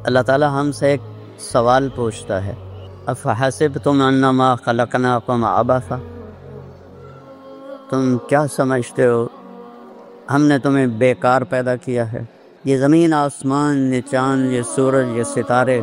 اللہ تعالیٰ ہم سے ایک سوال پوچھتا ہے، افحسبتم انما خلقناکم عبثا، تم کیا سمجھتے ہو ہم نے تمہیں بیکار پیدا کیا ہے؟ یہ زمین آسمان، یہ چاند، یہ سورج، یہ ستارے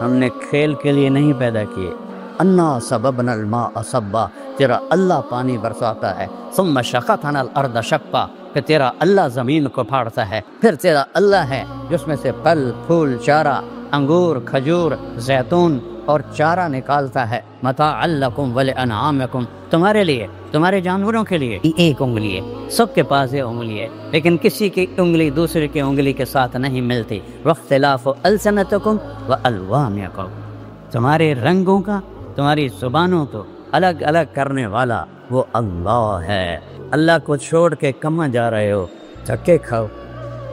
ہم نے کھیل کے لیے نہیں پیدا کیے۔ انا سببنا الماء صبا، تیرا اللہ پانی برساتا ہے، ثم شققنا الارض شقا، کہ تیرا اللہ زمین کو پھاڑتا ہے، پھر تیرا اللہ ہے جس میں سے پھل پھول چارہ، انگور، کھجور، زیتون اور چارہ نکالتا ہے، متاعا لکم ولانعامکم، تمہارے لیے، تمہارے جانوروں کے لیے۔ ایک انگلی ہے، سب کے پاس یہ انگلی ہے، لیکن کسی کی انگلی دوسرے کی انگلی کے ساتھ نہیں ملتی۔ واختلاف السنتکم والوانکم، تمہارے رنگوں کا، تمہاری زبانوں کو الگ الگ کرنے والا وہ اللہ ہے۔ اللہ کو چھوڑ کے کہاں جا رہے ہو؟ دھکے کھاؤ۔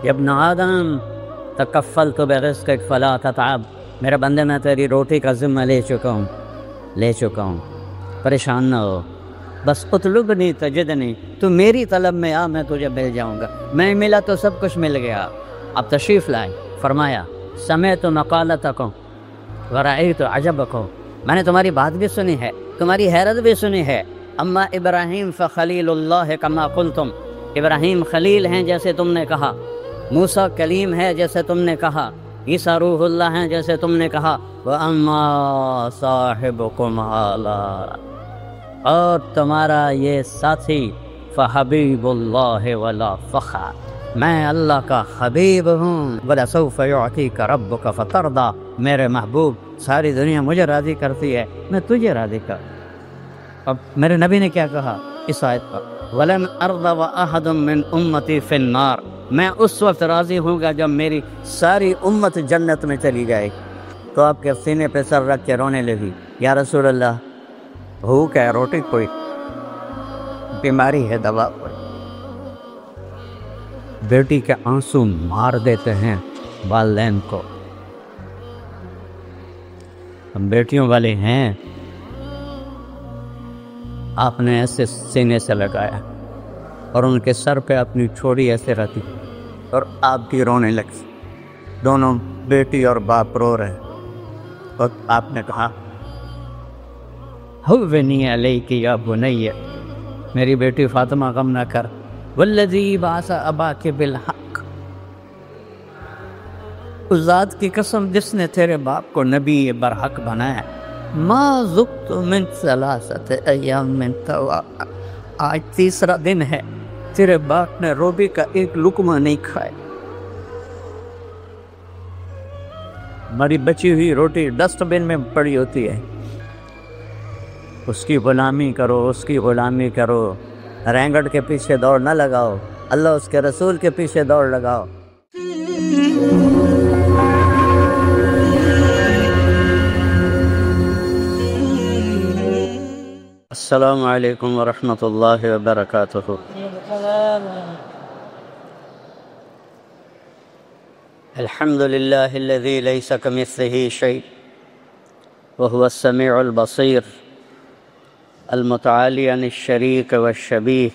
یا ابن آدم تکفلت برزقک فلا تتعب، میرے بندے میں تیری روٹی کا ذمہ لے چکا ہوں، پریشان نہ ہو، بس اطلبنی تجدنی، تو میری طلب میں آ، میں تجھے مل جاؤں گا۔ میں ملا تو سب کچھ مل گیا۔ اب تشریف لائے، فرمایا سمعت مقالتکم ورأیت عجبکم، میں نے تمہاری بات بھی سنی ہے، تمہاری حیرت بھی سنی ہے۔ اما ابراہیم فخلیل اللہ کما قلتم، ابراہیم خلیل ہیں جیسے تم نے کہا، موسیٰ کلیم ہے جیسے تم نے کہا، عیسیٰ روح اللہ ہیں جیسے تم نے کہا، وَأَمَّا صَاحِبُكُمْ هَٰذَا، اور تمہارا یہ ساتھی فحبیب اللہ ولا فخر، میں اللہ کا حبیب ہوں۔ وَلَسَوْفَ يُعْطِيكَ رَبُّكَ فَتَرْضَىٰ، میرے محبوب ساری دنیا مجھے راضی کرتی ہے، میں تجھے راضی کر۔ اب میرے نبی نے کیا کہا اس آیت پر؟ وَلَنْ أَرْضَ وَأَحَدٌ مِّنْ أُمَّتِي فِي النَّارِ، میں اس وقت راضی ہوں گا جب میری ساری امت جنت میں چلی جائے۔ تو آپ کے سینے پہ سر رکھ کے رونے لگی، یا رسول اللہ بھوک ہے، روٹی کوئی، بیماری ہے، دوا کوئی۔ بیٹی کے آنسو مار دیتے ہیں والدین کو، ہم بیٹیوں والے ہیں، آپ نے ایسے سینے سے لگایا اور ان کے سر پہ اپنی چھوڑی ایسے رکھی اور آپ بھی رونے لگی، دونوں بیٹی اور باپ رو رہے، اور آپ نے کہا ہوّنی علیک یا بنی، میری بیٹی فاطمہ غم نہ کر، والذی بعث اباک بالحق، اس ذات کی قسم جس نے تیرے باپ کو نبی برحق بنایا، ما ذقت من ثلاثت ایام من توا، آج تیسرا دن ہے تیرے باپ نے روٹی کا ایک لقمہ نہیں کھایا، ہماری بچی ہوئی روٹی ڈسٹ بن میں پڑی ہوتی ہے، اس کی غلامی کرو، اس کی غلامی کرو، رینگٹ کے پیچھے دوڑ نہ لگاؤ، اللہ اس کے رسول کے پیچھے دوڑ لگاؤ۔ السلام علیکم ورحمۃ اللہ وبرکاتہ۔ الحمد للہ الذی لیس کمثلہ شیء وہو السمیع البصیر، المتعالی عن الشریک والشبیہ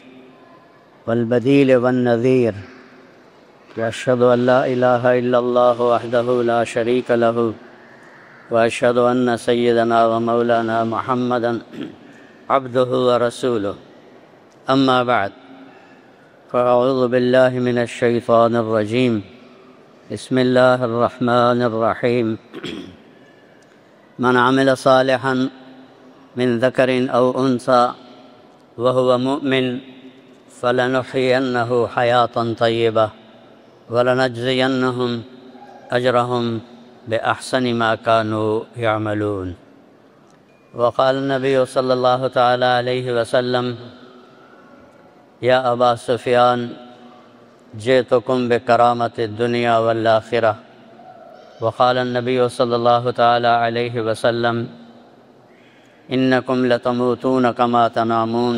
والبدیل والنذیر، واشہد ان لا الہ الا اللہ وحدہ لا شریک لہ، واشہد ان سیدنا ومولانا محمدا عبدہ ورسولہ، اما بعد، فاعوذ باللہ من الشیطان الرجیم، بسم اللہ الرحمن الرحیم، من عمل صالحا من ذکر او انثى وهو مؤمن فلنحيينه حياة طيبة ولنجزينهم أجرهم بأحسن ما كانوا يعملون۔ وقال النبي صلى الله تعالى عليه وسلم يا أبا سفيان جئتكم بكرامة الدنيا والآخرة۔ وقال النبي صلى الله تعالى عليه وسلم إنكم لتموتون كما تنامون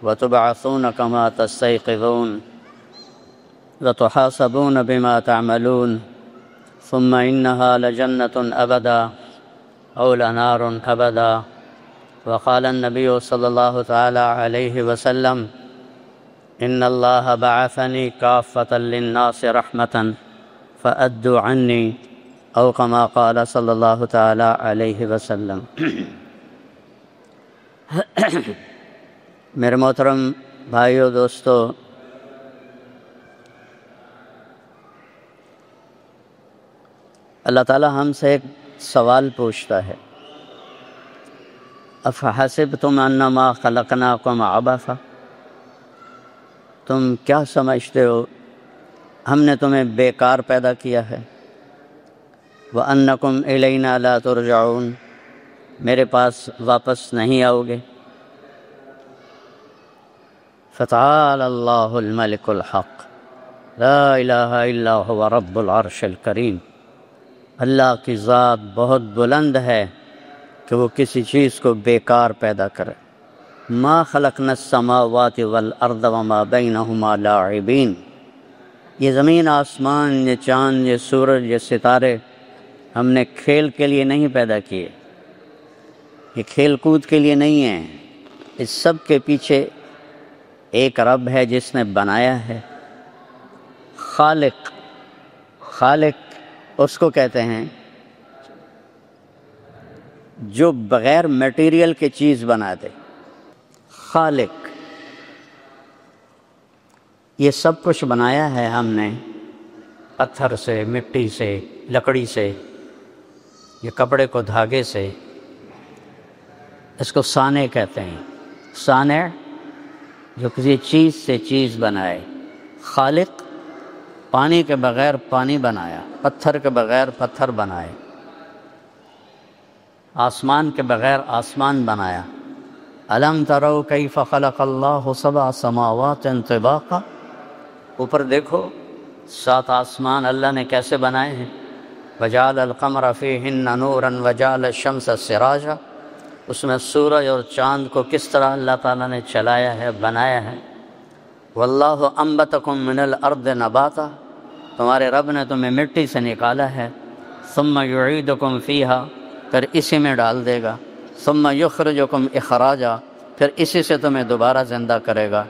وتبعثون كما تستيقظون وتحاسبون بما تعملون ثم إنها لجنة أبدا أو لنار أبدا۔ وقال النبي صلى الله تعالى عليه وسلم إن الله بعثني كافة للناس رحمة فأدوا عني او کما قال صلی اللہ تعالی علیہ وسلم۔ میرے محترم بھائیو دوستو، اللہ تعالی ہم سے ایک سوال پوچھتا ہے، افحسبتم انما خلقناکم عبثا، تم کیا سمجھتے ہو ہم نے تمہیں بیکار پیدا کیا ہے، وانکم الینا لا ترجعون، میرے پاس واپس نہیں آؤ گے۔ فتعالى اللہ الملک الحق لا الہ الا هو رب العرش الکریم، اللہ کی ذات بہت بلند ہے کہ وہ کسی چیز کو بیکار پیدا کرے۔ ما خلقنا السماوات والارض وما بینہما لاعبین، یہ زمین آسمان، یہ چاند، یہ سورج، یہ ستارے ہم نے کھیل کے لیے نہیں پیدا کیے، یہ کھیل کود کے لیے نہیں ہیں، اس سب کے پیچھے ایک رب ہے جس نے بنایا ہے۔ خالق، خالق اس کو کہتے ہیں جو بغیر میٹیریل کے چیز بنا دے۔ خالق، یہ سب کچھ بنایا ہے ہم نے پتھر سے، مٹی سے، لکڑی سے، یہ کپڑے کو دھاگے سے، اس کو صانع کہتے ہیں۔ صانع جو کسی چیز سے چیز بنائے، خالق پانی کے بغیر پانی بنایا، پتھر کے بغیر پتھر بنائے، آسمان کے بغیر آسمان بنایا۔ الم تروا کیف خلق اللہ سبع سماوات طباقا، اوپر دیکھو 7 آسمان اللہ نے کیسے بنائے ہیں۔ وجعل القمر فیہن نورا وجعل الشمس سراجا، اس میں سورج اور چاند کو کس طرح اللہ تعالیٰ نے چلایا ہے، بنایا ہے۔ واللہ انبتکم من الارض نباتا، تمہارے رب نے تمہیں مٹی سے نکالا ہے۔ ثم یعیدکم فیہا، پھر اسی میں ڈال دے گا۔ ثم یخرجکم اخراجا، پھر اسی سے تمہیں دوبارہ زندہ کرے گا۔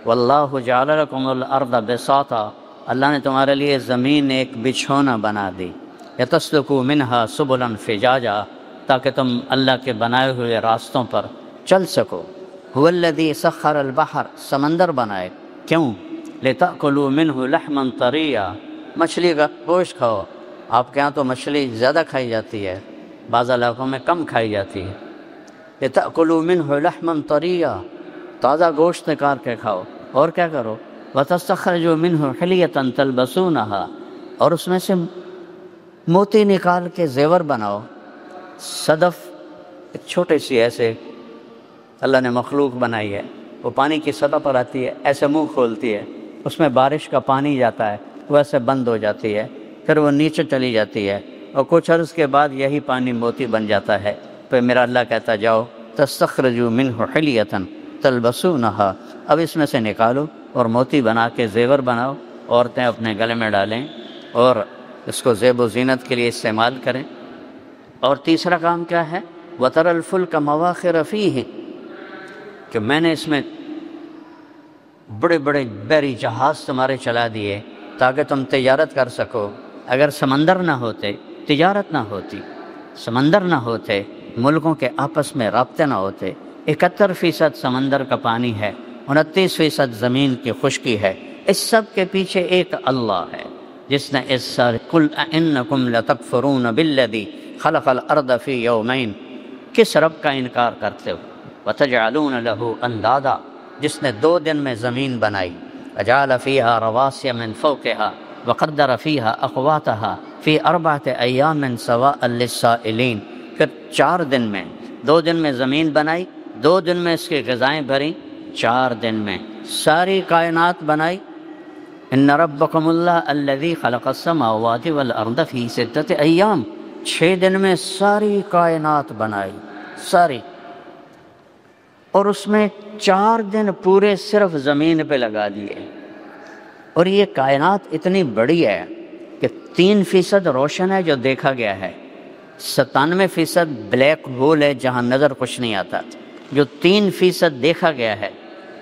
واللہ جعل لکم الارض بساطا، اللہ نے تمہارے لیے زمین ایک بچھونا بنا دی۔ یتسلکوا منہا سبلا فجاجا، تاکہ تم اللہ کے بنائے ہوئے راستوں پر چل سکو۔ هو الذی سخر البحر، سمندر بنائے، کیوں؟ لتأکلوا منہ لحما طریا، مچھلی کا گوشت کھاؤ۔ آپ کے ہاں تو مچھلی زیادہ کھائی جاتی ہے، بعض علاقوں میں کم کھائی جاتی ہے۔ لتأکلوا منہ لحما طریا، تازہ گوشت نکال کے کھاؤ۔ اور کیا کرو؟ وتستخرجوا منہ حلیۃ تلبسونہا، اور اس میں سے موتی نکال کے زیور بناؤ۔ صدف ایک چھوٹی سی ایسے اللہ نے مخلوق بنائی ہے، وہ پانی کی سطح پر آتی ہے، ایسے منہ کھولتی ہے، اس میں بارش کا پانی جاتا ہے، وہ ایسے بند ہو جاتی ہے، پھر وہ نیچے چلی جاتی ہے، اور کچھ عرض کے بعد یہی پانی موتی بن جاتا ہے۔ پھر میرا اللہ کہتا جاؤ تستخرجوا منہ حلیۃ تلبسونہا، اب اس میں سے نکالو اور موتی بنا کے زیور بناؤ، عورتیں اپنے گلے میں ڈالیں اور اس کو زیب و زینت کے لیے استعمال کریں۔ اور تیسرا کام کیا ہے؟ وَتَرَى الْفُلْكَ مَوَاخِرَ فِيهِ، کہ میں نے اس میں بڑے بڑے بحری جہاز تمہارے چلا دیے تاکہ تم تجارت کر سکو۔ اگر سمندر نہ ہوتے تجارت نہ ہوتی، سمندر نہ ہوتے ملکوں کے آپس میں رابطے نہ ہوتے۔ 71% سمندر کا پانی ہے، 29% زمین کی خشکی ہے، اس سب کے پیچھے ایک اللہ ہے جس نے اس سارے قُلْ أَإِنَّكُمْ لَتَكْفُرُونَ بِالَّذِي خَلَقَ الْأَرْضَ فِي يَوْمَيْنِ، کس رب کا انکار کرتے ہو؟ وَتَجْعَلُونَ لَهُ أَنْدَادًا، جس نے 2 دن میں زمین بنائی۔ وَجَعَلَ فِيهَا رَوَاسِيَ مِنْ فَوْقِهَا وَقَدَّرَ فِيهَا أَقْوَاتَهَا فِي 4 أَيَّامٍ سَوَاءً لِلسَّائِلِينَ، پھر 4 دن میں، 2 دن میں زمین بنائی، 2 دن میں اس کی غذائیں بھریں، 4 دن میں ساری کائنات بنائی۔ ان ربکم اللہ الذی خلق السماوات والارض فی 6 ایام، 6 دن میں ساری کائنات بنائی، ساری، اور اس میں 4 دن پورے صرف زمین پہ لگا دیے۔ اور یہ کائنات اتنی بڑی ہے کہ 3% روشن ہے جو دیکھا گیا ہے، 97% بلیک ہول ہے جہاں نظر کچھ نہیں آتا۔ جو 3% دیکھا گیا ہے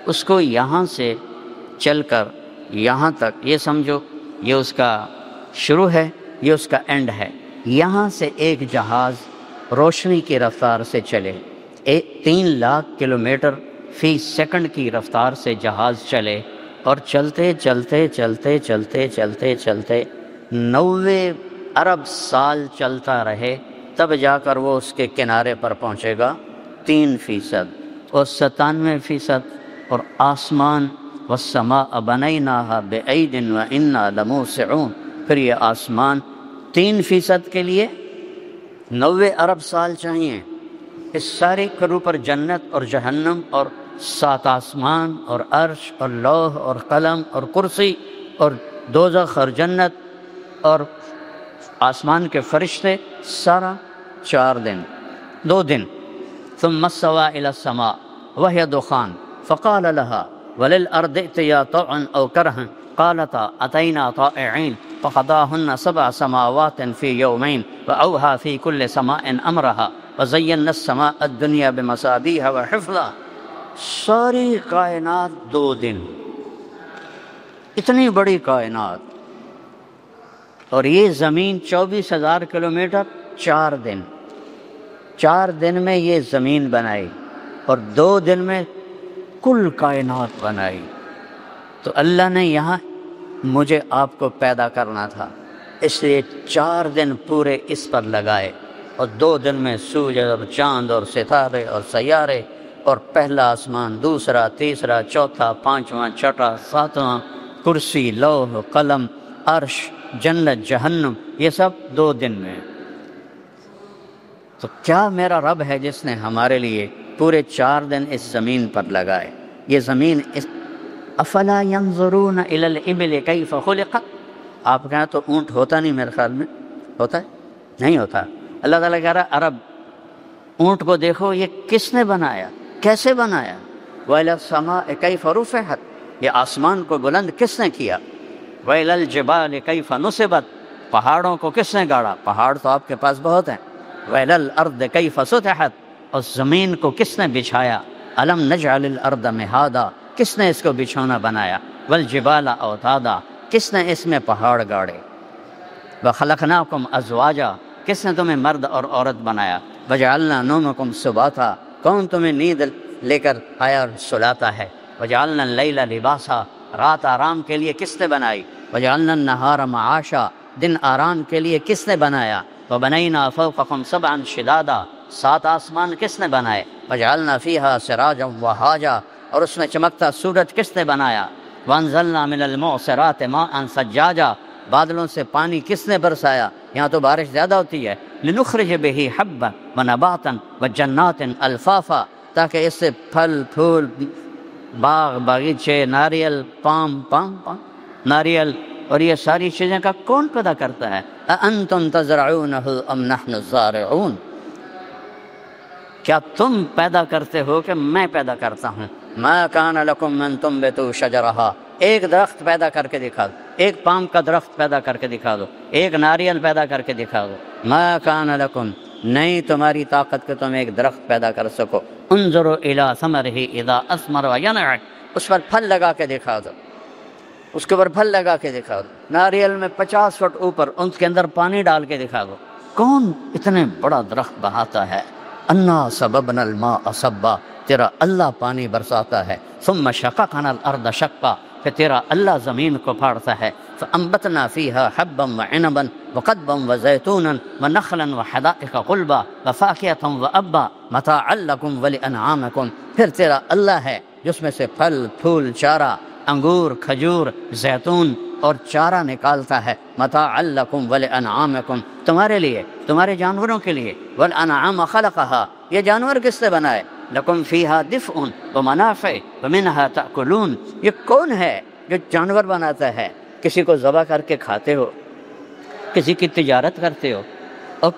اس کو یہاں سے چل کر یہاں تک، یہ سمجھو یہ اس کا شروع ہے، یہ اس کا اینڈ ہے، یہاں سے ایک جہاز روشنی کی رفتار سے چلے، 3 لاکھ کلومیٹر فی سیکنڈ کی رفتار سے جہاز چلے اور چلتے چلتے چلتے چلتے چلتے چلتے 90 ارب سال چلتا رہے، تب جا کر وہ اس کے کنارے پر پہنچے گا 3% اور 97%۔ اور آسمان والسماء بنیناہا بعید وإنا لموسعون، پھر یہ آسمان 3% کے لیے 90 ارب سال چاہیے۔ اس سارے کرو پر جنت اور جہنم اور 7 آسمان اور عرش اور لوح اور قلم اور کرسی اور دوزخ اور جنت اور آسمان کے فرشتے، سارا 4 دن 2 دن۔ ثم استوى إلى السماء وهي دخان فقال لها وللأرض ائتيا طوعا أو كرها قالتا أتينا طائعين فقضاهن 7 سماوات في يومين وأوحى في كل سماء أمرها وزينا السماء الدنيا بمصابيح وحفظا۔ ساری کائنات 2 دن، اتنی بڑی کائنات، اور یہ زمین 24,000 کلومیٹر 4 دن۔ 4 دن میں یہ زمین بنائی اور 2 دن میں کل کائنات بنائی۔ تو اللہ نے یہاں مجھے آپ کو پیدا کرنا تھا، اس لیے 4 دن پورے اس پر لگائے، اور 2 دن میں سورج اور چاند اور ستارے اور سیارے اور پہلا آسمان، دوسرا، تیسرا، چوتھا، 5واں، چھٹا، 7واں، کرسی، لوح، قلم، عرش، جنت، جہنم، یہ سب 2 دن میں۔ تو کیا میرا رب ہے جس نے ہمارے لیے پورے 4 دن اس زمین پر لگائے۔ یہ زمین افلا ينظرون الى الابل کیف خلقت، آپ کہاں تو اونٹ ہوتا نہیں، میرے خیال میں ہوتا ہے نہیں ہوتا۔ اللہ تعالیٰ کہہ رہا ہے عرب اونٹ کو دیکھو، یہ کس نے بنایا، کیسے بنایا؟ وَإِلَى السَّمَاءِ كَيْفَ رُفِعَتْ، یہ آسمان کو بلند کس نے کیا؟ وَإِلَى الْجِبَالِ كَيْفَ نُصِبَتْ، پہاڑوں کو کس نے گاڑا؟ پہاڑ تو آپ کے پاس بہت ہیں۔ وَإِلَى الْأَرْضِ كَيْفَ سُطِحَتْ، اور زمین کو کس نے بچھایا؟ أَلَمْ نَجْعَلِ الْأَرْضَ مِهَادًا، کس نے اس کو بچھونا بنایا؟ وَالْجِبَالَ أَوْتَادًا، کس نے اس میں پہاڑ گاڑے؟ وَخَلَقْنَاكُمْ أَزْوَاجًا، کس نے تمہیں مرد اور عورت بنایا؟ وَجَعَلْنَا نَوْمَكُمْ سُبَاتًا، کون تمہیں نیند لے کر آیا اور سلاتا ہے؟ وَجَعَلْنَا اللَّيْلَ لِبَاسًا، رات آرام کے لیے کس نے بنائی؟ وَجَعَلْنَا النَّهَارَ مَعَاشًا، دن آرام کے لیے کس نے بنایا؟ وَبَنَيْنَا فَوْقَكُمْ سَبْعًا شِدَادًا، 7 آسمان کس نے بنائے؟ وَجَعَلْنَا فِيهَا سِرَاجًا وَهَاجًا، اور اس میں چمکتا سورج کس نے بنایا؟ وَأَنزَلْنَا مِنَ الْمُعْصِرَاتِ مَاءً ثَجَّاجًا، بادلوں سے پانی کس نے برسایا؟ یہاں تو بارش زیادہ ہوتی ہے۔ لِنُخْرِجَ بِهِ حَبًّا وَنَبَاتًا وَجَنَّاتٍ أَلْفَافًا، تاکہ اس سے پھل پھول، باغ باغیچے، ناریل، پام ناریل اور یہ ساری چیزیں کا کون پیدا کرتا ہے؟ أَأَنْتُمْ تَزْرَعُونَهُ أَمْ نَحْنُ الزَّارِعُونَ، کیا تم پیدا کرتے ہو کہ میں پیدا کرتا ہوں؟ مَا كَانَ لَكُمْ أَن تُنبِتُوا شَجَرَهَا، ایک درخت پیدا کر کے دکھا دو، ایک پام کا درخت پیدا کر کے دکھا دو، ایک ناریل پیدا کر کے دکھا دو۔ مَا كَانَ لَكُمْ، نہیں تمہاری طاقت کہ تم ایک درخت پیدا کر سکو۔ انظروا إِلَى ثَمَرِهِ إِذَا أَثْمَرَ وَيَنْعِ، اس پر پھل لگا کے دکھا دو، اس کے اوپر پھل لگا کے دکھا دو۔ ناریل میں 50 فٹ اوپر ان کے اندر پانی ڈال کے دکھا دو۔ کون اتنے بڑا درخت بناتا ہے؟ انا صببنا الماء صبا، تیرا اللہ پانی برساتا ہے۔ ثم شققنا الارض شقا، کہ تیرا اللہ زمین کو پھاڑتا ہے۔ فانبتنا فيها حبا وعنبا وقضبا وزيتونا ونخلا وحدائق غلبا وفاكهة وابا متاعا لكم ولانعامكم، پھر تیرا اللہ ہے جس میں سے پھل پھول چارہ، انگور، کھجور، زیتون اور چارہ نکالتا ہے۔ متاعا لکم ولانعامکم، تمہارے لیے، تمہارے جانوروں کے لیے۔ والانعام خلقها، یہ جانور کس نے بنائے؟ لکم فیہا دفء ومنافع ومنہا تأکلون، یہ کون ہے جو جانور بناتا ہے؟ کسی کو ذبح کر کے کھاتے ہو، کسی کی تجارت کرتے ہو، اور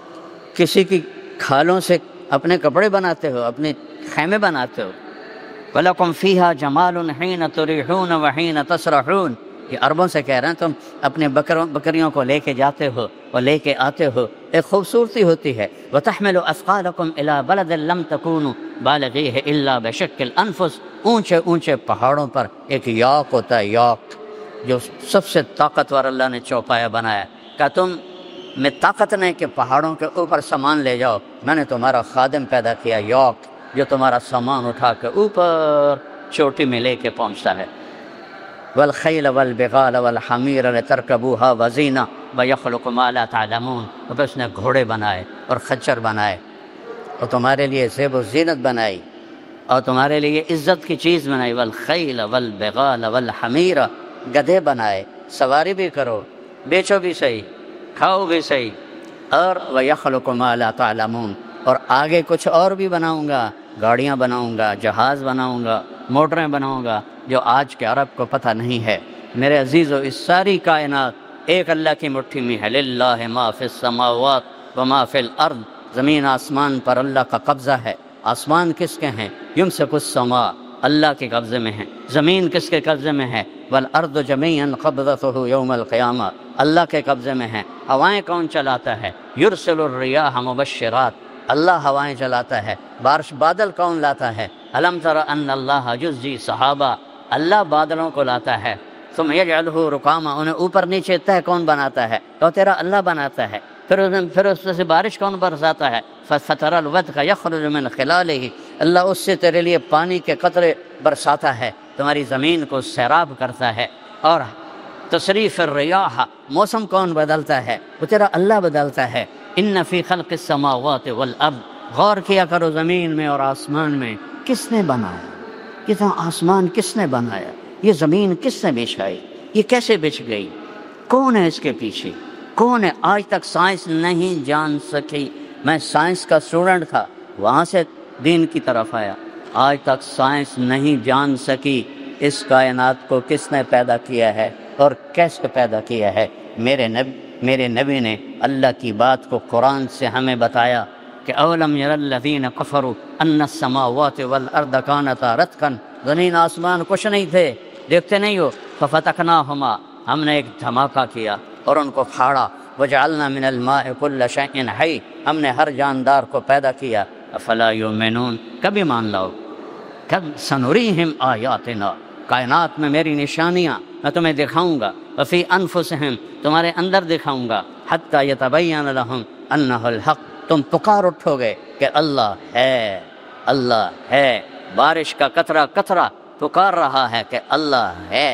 کسی کی کھالوں سے اپنے کپڑے بناتے ہو، اپنے خیمے بناتے ہو۔ وَلَكُمْ فِيهَا جَمَالٌ حِينَ تُرِيحُونَ وَحِينَ تَسْرَحُونَ، یہ عربوں سے کہہ رہے ہیں تم اپنے بکریوں کو لے کے جاتے ہو اور لے کے آتے ہو، ایک خوبصورتی ہوتی ہے۔ وَتَحْمِلُ أَثْقَالَكُمْ إِلَى بَلَدٍ لَمْ تَكُونُوا بَالِغِيهِ إِلَّا بِشِقِّ الْأَنفُسِ، اونچے اونچے پہاڑوں پر ایک یاک ہوتا ہے، یاک جو سب سے طاقتور اللہ نے چوپایا بنایا، کہ تم میں طاقت نہیں کہ پہاڑوں کے اوپر سامان لے جاؤ، میں نے تمہارا خادم پیدا کیا یوک، جو تمہارا سامان اٹھا کے اوپر چوٹی میں لے کے پہنچتا ہے۔ والخیل والبغال والحمیر لترکبوها وزینہ ویخلق ما لا تعلمون، اور پھر اس نے گھوڑے بنائے اور خچر بنائے اور تمہارے لیے زیب و زینت بنائی اور تمہارے لیے عزت کی چیز بنائی۔ والخیل والبغال والحمیر، گدھے بنائے، سواری بھی کرو، بیچو بھی صحیح، کھاؤ بھی صحیح، اور وَيَخْلُقُ مَا لَا تَعْلَمُونَ، اور آگے کچھ اور بھی بناؤں گا، گاڑیاں بناؤں گا، جہاز بناؤں گا، موٹریں بناؤں گا جو آج کے عرب کو پتہ نہیں ہے۔ میرے عزیزو، اس ساری کائنات ایک اللہ کی مٹھی میں ہے۔ لِلَّهِ مَا فِي السَّمَاوَاتِ وَمَا فِي الْأَرْضِ، زمین آسمان پر اللہ کا قبضہ ہے۔ آسمان کس کے ہیں؟ يُمْسِكُ السَّمَاءَ، اللہ کے قبضے میں ہیں۔ زمین کس کے قبضے میں ہے؟ وَالْأَرْضُ جَمِيعًا قَبْضَتُهُ يَوْمَ الْقِيَامَةِ، اللہ کے قبضے میں ہیں۔ ہوائیں کون چلاتا ہے؟ يُرْسِلُ الرِّيَاحَ مُبَشِّرَاتٍ، اللہ ہوائیں چلاتا ہے۔ بادل کون لاتا ہے؟ أَلَمْ تَرَ أَنَّ اللَّهَ يُزْجِي سَحَابًا، اللہ بادلوں کو لاتا ہے۔ ثُمَّ يَجْعَلُهُ رُكَامًا، انہیں اوپر نیچے تہ کون بناتا ہے؟ تو تیرا اللہ بناتا ہے۔ پھر اس سے بارش کون برساتا ہے؟ فَتَرَى الْوَدْقَ يَخْرُجُ مِنْ خِلَالِهِ، اللہ اس سے تیرے لیے پانی کے قطرے برساتا ہے، تمہاری زمین کو سیراب کرتا ہے۔ اور تصریف الریاح، موسم کون بدلتا ہے؟ وہ تیرا اللہ بدلتا ہے۔ ان فی خلق السماوات والارض، غور کیا کرو زمین میں اور آسمان میں کس نے بنایا؟ یہ آسمان کس نے بنایا؟ یہ زمین کس نے بچھائی؟ یہ کیسے بچھ گئی؟ کون ہے اس کے پیچھے؟ کون ہے؟ آج تک سائنس نہیں جان سکی۔ میں سائنس کا اسٹوڈنٹ تھا، وہاں سے دین کی طرف آیا۔ آج تک سائنس نہیں جان سکی اس کائنات کو کس نے پیدا کیا ہے اور کیسے پیدا کیا ہے۔ میرے نبی نے اللہ کی بات کو قرآن سے ہمیں بتایا کہ اولم یر الذین کفروا ان السماوات والارض کانتا رتقا، زمین آسمان کچھ نہیں تھے، دیکھتے نہیں ہو؟ ففتقناہما، ہم نے ایک دھماکہ کیا اور ان کو پھاڑا۔ وجعلنا من الماء كل شيء حي، ہم نے ہر جاندار کو پیدا کیا۔ افلا یؤمنون، کبھی مان لاؤ؟ کب سنریہم آیاتنا، کائنات میں میری نشانیاں میں تمہیں دکھاؤں گا۔ وفی انفسہم، تمہارے اندر دکھاؤں گا۔ حتی یتبین لہم انہ الحق، تم پکار اٹھو گے کہ اللہ ہے، اللہ ہے۔ بارش کا قطرہ قطرہ پکار رہا ہے کہ اللہ ہے،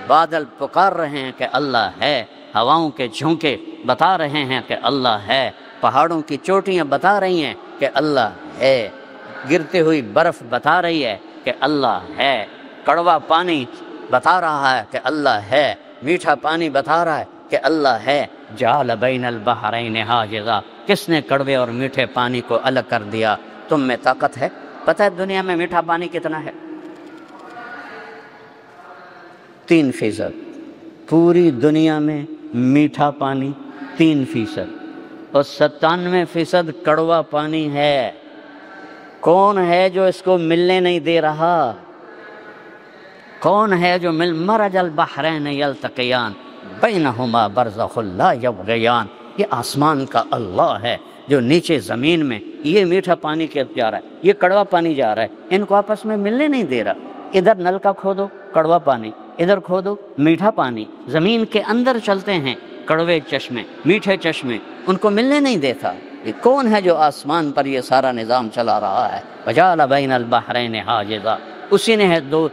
بادل پکار رہے ہیں کہ اللہ ہے، ہواؤں کے جھونکے بتا رہے ہیں کہ اللہ ہے، پہاڑوں کی چوٹیاں بتا رہی ہیں کہ اللہ ہے، گرتی ہوئی برف بتا رہی ہے کہ اللہ ہے، کڑوا پانی بتا رہا ہے کہ اللہ ہے، میٹھا پانی بتا رہا ہے کہ اللہ ہے۔ جعل بین البحرین حاجزا، کس نے کڑوے اور میٹھے پانی کو الگ کر دیا؟ تم میں طاقت ہے؟ پتہ ہے دنیا میں میٹھا پانی کتنا ہے؟ 3%۔ پوری دنیا میں میٹھا پانی 3%، اور 97% کڑوا پانی ہے۔ کون ہے جو اس کو ملنے نہیں دے رہا؟ کون ہے جو مرج البحرین یلتقیان بینہما برزخ لا یبغیان، یہ آسمان کا اللہ ہے جو نیچے زمین میں یہ میٹھا پانی کے جا رہا ہے، یہ کڑوا پانی جا رہا ہے، ان کو آپس میں ملنے نہیں دے رہا۔ ادھر نل کا کھودو کڑوا پانی، ادھر کھودو میٹھا پانی، زمین کے اندر چلتے ہیں کڑوے چشمے، میٹھے چشمے، ان کو ملنے نہیں دیتا۔ یہ کون ہے جو آسمان پر یہ سارا نظام چلا رہا ہے؟ وجعل بین البحرین حاجزا، اسی نے ہے دو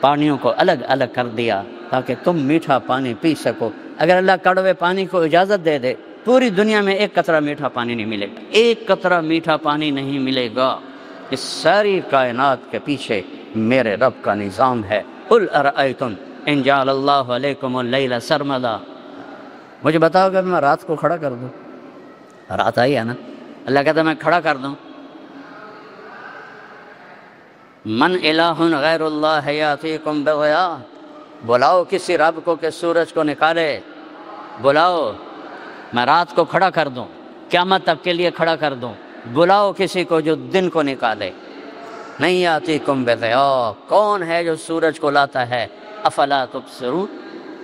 پانیوں کو الگ الگ کر دیا تاکہ تم میٹھا پانی پی سکو۔ اگر اللہ کڑوے پانی کو اجازت دے دے، پوری دنیا میں ایک قطرہ میٹھا پانی نہیں ملے گا، ایک قطرہ میٹھا پانی نہیں ملے گا۔ اس ساری کائنات کے پیچھے میرے رب کا نظام ہے۔ قل ارأیتم ان جعل اللہ علیکم اللیل سرمدا، مجھے بتاؤ کہ میں رات کو کھڑا کر دوں؟ رات آئی ہے نا، اللہ کہتا ہے میں کھڑا کر دوں۔ من الہ غیر اللہ یاتیکم بضیاء، بلاؤ کسی رب کو کہ سورج کو نکالے، بلاؤ میں رات کو کھڑا کر دوں، قیامت تک کے لیے کھڑا کر دوں، بلاؤ کسی کو جو دن کو نکالے۔ نہیں یاتیکم بضیاء، کون ہے جو سورج کو لاتا ہے؟ افلا تبصرون،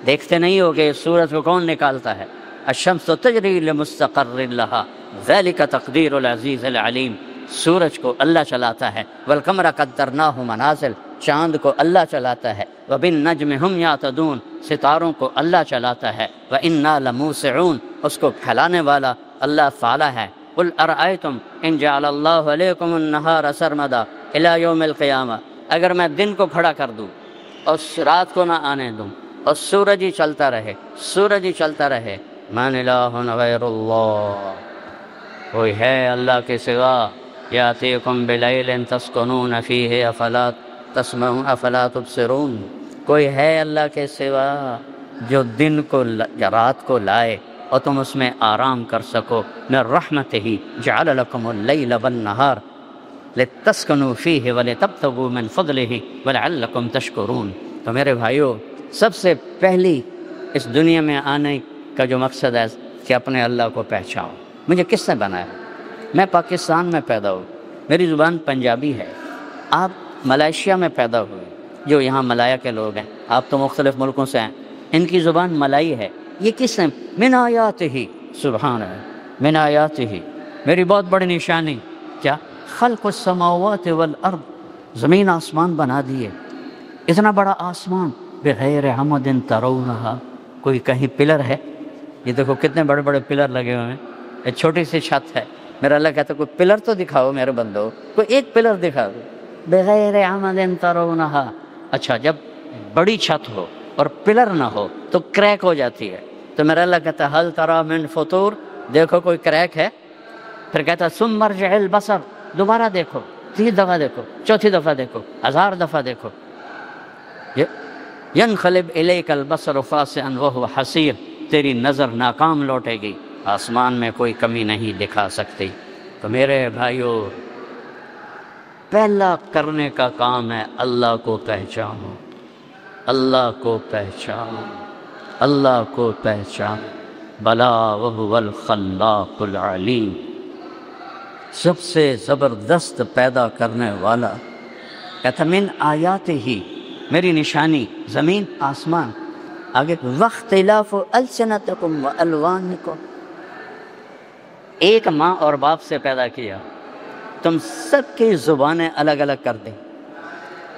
دیکھتے نہیں ہو کہ سورج کو کون نکالتا ہے؟ الشمس تجری لمستقر لہا ذلک تقدیر العزیز العلیم، سورج کو اللہ چلاتا ہے۔ والقمر قدرناہ منازل، چاند کو اللہ چلاتا ہے۔ وبالنجم ہم یہتدون، ستاروں کو اللہ چلاتا ہے۔ وإنا لموسعون، اس کو پھیلانے والا اللہ تعالیٰ ہے۔ قل ارأیتم ان جعل اللہ علیکم النہار سرمدا الی یوم القیامہ، اگر میں دن کو کھڑا کر دوں اور رات کو نہ آنے دوں اور سورج ہی چلتا رہے، سورج ہی چلتا رہے، من الہ غیر اللہ، کوئی ہے اللہ کے سوا، یاتیکم بلیل تسکنون فیہ افلا تسمعون افلا تبصرون، کوئی ہے اللہ کے سوا جو دن کو یا رات کو لائے اور تم اس میں آرام کر سکو، من رحمتہ جعل لکم اللیل والنہار لتسکنوا فیہ ولتبتغوا من فضلہ ولعلکم تشکرون۔ تو میرے بھائیو، سب سے پہلی اس دنیا میں آنے کا جو مقصد ہے کہ اپنے اللہ کو پہچاؤ، مجھے کس نے بنایا؟ میں پاکستان میں پیدا ہوں، میری زبان پنجابی ہے، آپ ملائیشیا میں پیدا ہوئے، جو یہاں ملایا کے لوگ ہیں، آپ تو مختلف ملکوں سے ہیں، ان کی زبان ملائی ہے، یہ کس نے؟ من آیاتہ، سبحان اللہ، من آیاتہ، میری بہت بڑی نشانی کیا؟ خلق السماوات والارض، زمین آسمان بنا دیے، اتنا بڑا آسمان، بغیر عمد ترونہا، کوئی کہیں پلر ہے؟ یہ دیکھو کتنے بڑے بڑے پلر لگے ہوئے ہیں، ایک چھوٹی سی چھت ہے، میرا اللہ کہتا ہے کوئی پلر تو دکھاؤ میرے بندو، کوئی ایک پلر دکھا دو، بغیر عمد ترونہا۔ اچھا، جب بڑی چھت ہو اور پلر نہ ہو تو کریک ہو جاتی ہے، تو میرا اللہ کہتا ہے حل تری من فطور، دیکھو کوئی کریک ہے؟ پھر کہتا ہے ثم ارجع البصر، دوبارہ دیکھو، 3 دفعہ دیکھو، 4تھی دفعہ دیکھو، 1000 دفعہ دیکھو، ینقلب الیک البصر خاسئا وہو حسیر، تیری نظر ناکام لوٹے گی، آسمان میں کوئی کمی نہیں دکھا سکتی۔ تو میرے بھائیو، پہلا کرنے کا کام ہے اللہ کو پہچانو، اللہ کو پہچانو، اللہ کو پہچانو، بلا وہو الخلاق العلیم، سب سے زبردست پیدا کرنے والا، کہتا من آیات ہی، میری نشانی زمین آسمان، آگے واختلاف السنتکم والوانکم، ایک ماں اور باپ سے پیدا کیا، تم سب کی زبانیں الگ الگ کر دیں۔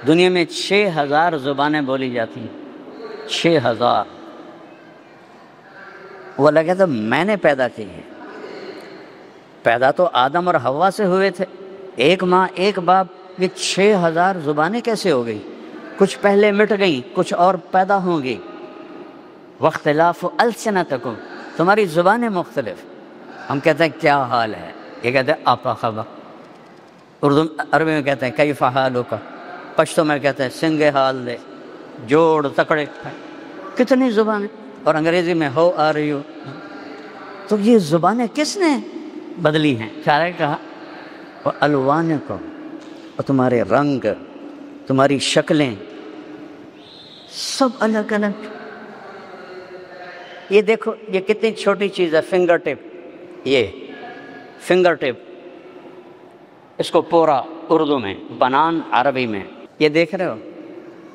دنیا میں 6000 زبانیں بولی جاتی ہیں، 6000۔ وہ اللہ کہتا میں نے پیدا کی ہے، پیدا تو آدم اور حوا سے ہوئے تھے، ایک ماں ایک باپ، یہ 6000 زبانیں کیسے ہو گئی؟ کچھ پہلے مٹ گئیں، کچھ اور پیدا ہوں گی۔ واختلاف السنتکم، تمہاری زبانیں مختلف۔ ہم کہتے ہیں کیا حال ہے، یہ کہتے ہیں آپا خبا، اردو عربی میں کہتے ہیں کیف حالک، پشتو میں کہتے ہیں سنگے حال دے، جوڑ تکڑے، کتنی زبانیں، اور انگریزی میں ہو آر یو۔ تو یہ زبانیں کس نے بدلی ہیں؟ شاعر نے کہا الوانکم، اور تمہارے رنگ، تمہاری شکلیں سب الگ الگ۔ یہ دیکھو یہ کتنی چھوٹی چیز ہے، فنگر ٹپ، یہ فنگر ٹپ، اس کو پورا اردو میں، بنان عربی میں، یہ دیکھ رہے ہو،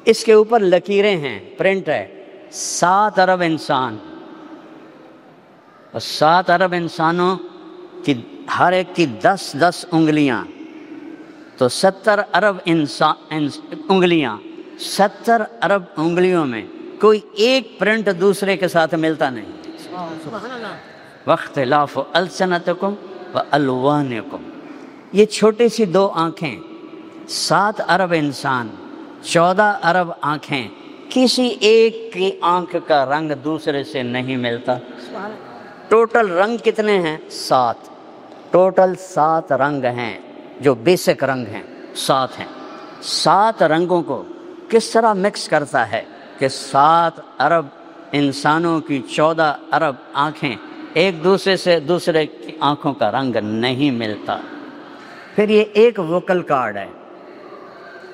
اس کے اوپر لکیریں ہیں، پرنٹ ہے، 7 ارب انسان، اور 7 ارب انسانوں کی ہر ایک کی 10 انگلیاں، تو 70 ارب انگلیاں، 70 ارب انگلیوں میں کوئی ایک پرنٹ دوسرے کے ساتھ ملتا نہیں۔ واختلاف السنتکم والوانکم، یہ چھوٹی سی 2 آنکھیں، 7 ارب انسان، 14 ارب آنکھیں، کسی ایک کی آنکھ کا رنگ دوسرے سے نہیں ملتا۔ ٹوٹل رنگ کتنے ہیں؟ 7، ٹوٹل 7 رنگ ہیں، جو بیسک رنگ ہیں 7 ہیں۔ 7 رنگوں کو کس طرح مکس کرتا ہے کہ 7 ارب انسانوں کی 14 ارب آنکھیں ایک دوسرے سے دوسرے کی آنکھوں کا رنگ نہیں ملتا۔ پھر یہ ایک ووکل کارڈ ہے،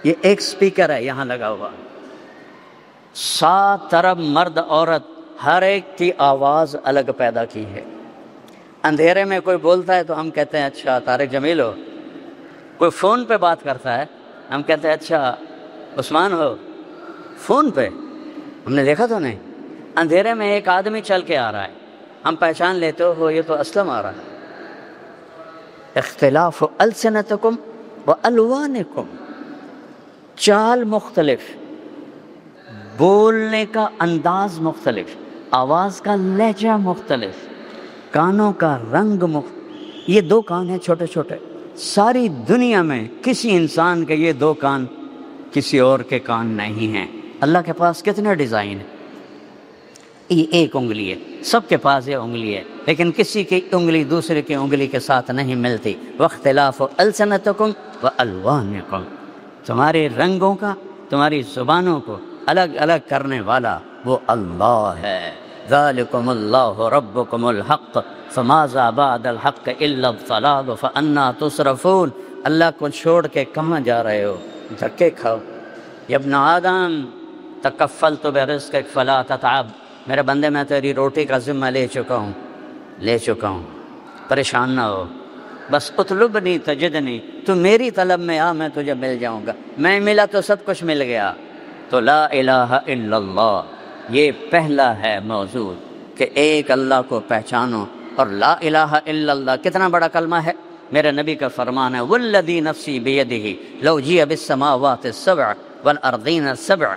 یہ ایک سپیکر ہے یہاں لگا ہوا، 7 ارب مرد عورت ہر ایک کی آواز الگ پیدا کی ہے۔ اندھیرے میں کوئی بولتا ہے تو ہم کہتے ہیں اچھا طارق جمیل ہو، کوئی فون پہ بات کرتا ہے ہم کہتے ہیں اچھا عثمان ہو، فون پہ ہم نے دیکھا تو نہیں۔ اندھیرے میں ایک آدمی چل کے آ رہا ہے، ہم پہچان لیتے ہو یہ تو اسلم آ رہا ہے۔ اختلاف السنتکم والوانکم، چال مختلف، بولنے کا انداز مختلف، آواز کا لہجہ مختلف، کانوں کا رنگ یہ دو کان ہیں چھوٹے چھوٹے، ساری دنیا میں کسی انسان کے یہ دو کان کسی اور کے کان نہیں ہیں۔ اللہ کے پاس کتنے ڈیزائن ہیں، یہ ایک انگلی ہے، سب کے پاس یہ انگلی ہے، لیکن کسی کی انگلی دوسرے کی انگلی کے ساتھ نہیں ملتی۔ واختلاف السنتکم والوانکم، تمہارے رنگوں کا، تمہاری زبانوں کو الگ الگ کرنے والا وہ اللہ ہے۔ ذالکم اللہ ربکم الحق فماذا بعد الحق الا الضلال فانا تصرفون۔ اللہ کو چھوڑ کے کہاں جا رہے ہو؟ دھکے کھاؤ۔ یا ابن آدم تکفلت برزقک فلا تتعب، میرے بندے میں تیری روٹی کا ذمہ لے چکا ہوں، پریشان نہ ہو، بس اطلبنی تجدنی، تو میری طلب میں آ، میں تجھے مل جاؤں گا، میں ملا تو سب کچھ مل گیا۔ تو لا الہ الا اللہ یہ پہلا ہے موضوع کہ ایک اللہ کو پہچانو۔ اور لا الہ الا اللہ کتنا بڑا کلمہ ہے، میرے نبی کا فرمان ہے والذی نفسی بیدہ لو جیء بالسماوات السبع والارضین السبع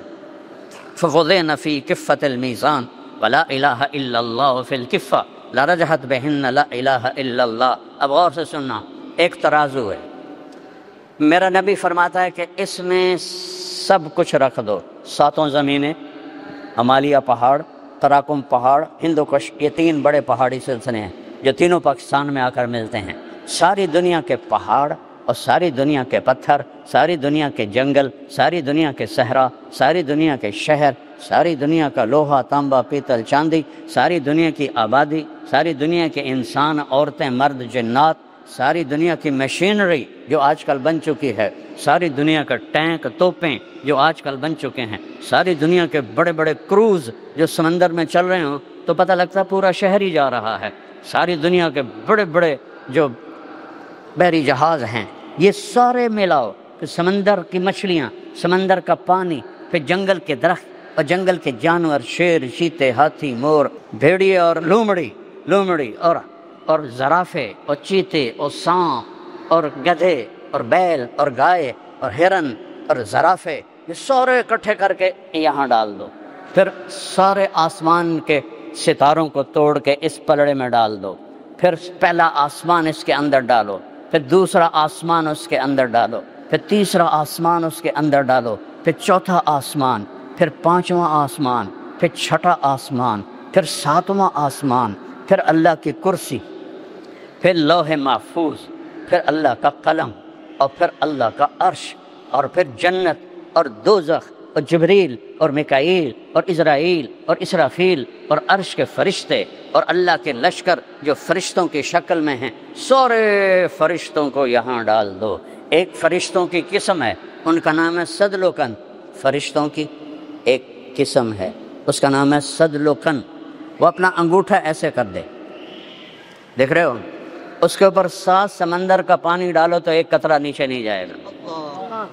فوضعن فی کفۃ المیزان ولا الہ الا اللہ فی الکفہ لرجحت بہن لا الہ الا اللہ۔ اب غور سے سننا، ایک ترازو ہے، میرا نبی فرماتا ہے کہ اس میں سب کچھ رکھ دو، ساتوں زمینیں، ہمالیہ پہاڑ، تراکم پہاڑ، ہندوکش، یہ تین بڑے پہاڑی سلسلے ہیں جو تینوں پاکستان میں آ کر ملتے ہیں۔ ساری دنیا کے پہاڑ اور ساری دنیا کے پتھر، ساری دنیا کے جنگل، ساری دنیا کے صحرا، ساری دنیا کے شہر، ساری دنیا کا لوہا، تانبا، پیتل، چاندی، ساری دنیا کی آبادی، ساری دنیا کے انسان، عورتیں، مرد، جنات، ساری دنیا کی مشینری جو آج کل بن چکی ہے، ساری دنیا کا ٹینک، توپیں جو آج کل بن چکے ہیں، ساری دنیا کے بڑے بڑے کروز جو سمندر میں چل رہے ہوں تو پتہ لگتا پورا شہر ہی جا رہا ہے، ساری دنیا کے بڑے بڑے جو بحری جہاز ہیں، یہ سارے ملاؤ، پھر سمندر کی مچھلیاں، سمندر کا پانی، پھر جنگل کے درخت اور جنگل کے جانور، شیر، چیتے، ہاتھی، مور، بھیڑیے اور لومڑی اور زرافے اور چیتے اور سانپ اور گدھے اور بیل اور گائے اور ہرن اور زرافے، یہ سارے اکٹھے کر کے یہاں ڈال دو، پھر سارے آسمان کے ستاروں کو توڑ کے اس پلڑے میں ڈال دو، پھر پہلا آسمان اس کے اندر ڈالو، پھر دوسرا آسمان اس کے اندر ڈالو، پھر تیسرا آسمان اس کے اندر ڈالو، پھر چوتھا آسمان، پھر پانچواں آسمان، پھر چھٹا آسمان، پھر ساتواں آسمان، پھر اللہ کی کرسی، پھر لوح محفوظ، پھر اللہ کا قلم، اور پھر اللہ کا عرش، اور پھر جنت اور دوزخ اور جبریل اور میکائیل اور اسرائیل اور اسرافیل اور عرش کے فرشتے اور اللہ کے لشکر جو فرشتوں کی شکل میں ہیں، سارے فرشتوں کو یہاں ڈال دو۔ ایک فرشتوں کی قسم ہے، ان کا نام ہے صدلوکن، فرشتوں کی ایک قسم ہے، اس کا نام ہے صدلوکن۔ وہ اپنا انگوٹھا ایسے کر دے، دیکھ رہے ہو، اس کے اوپر 7 سمندر کا پانی ڈالو تو ایک قطرہ نیچے نہیں جائے گا۔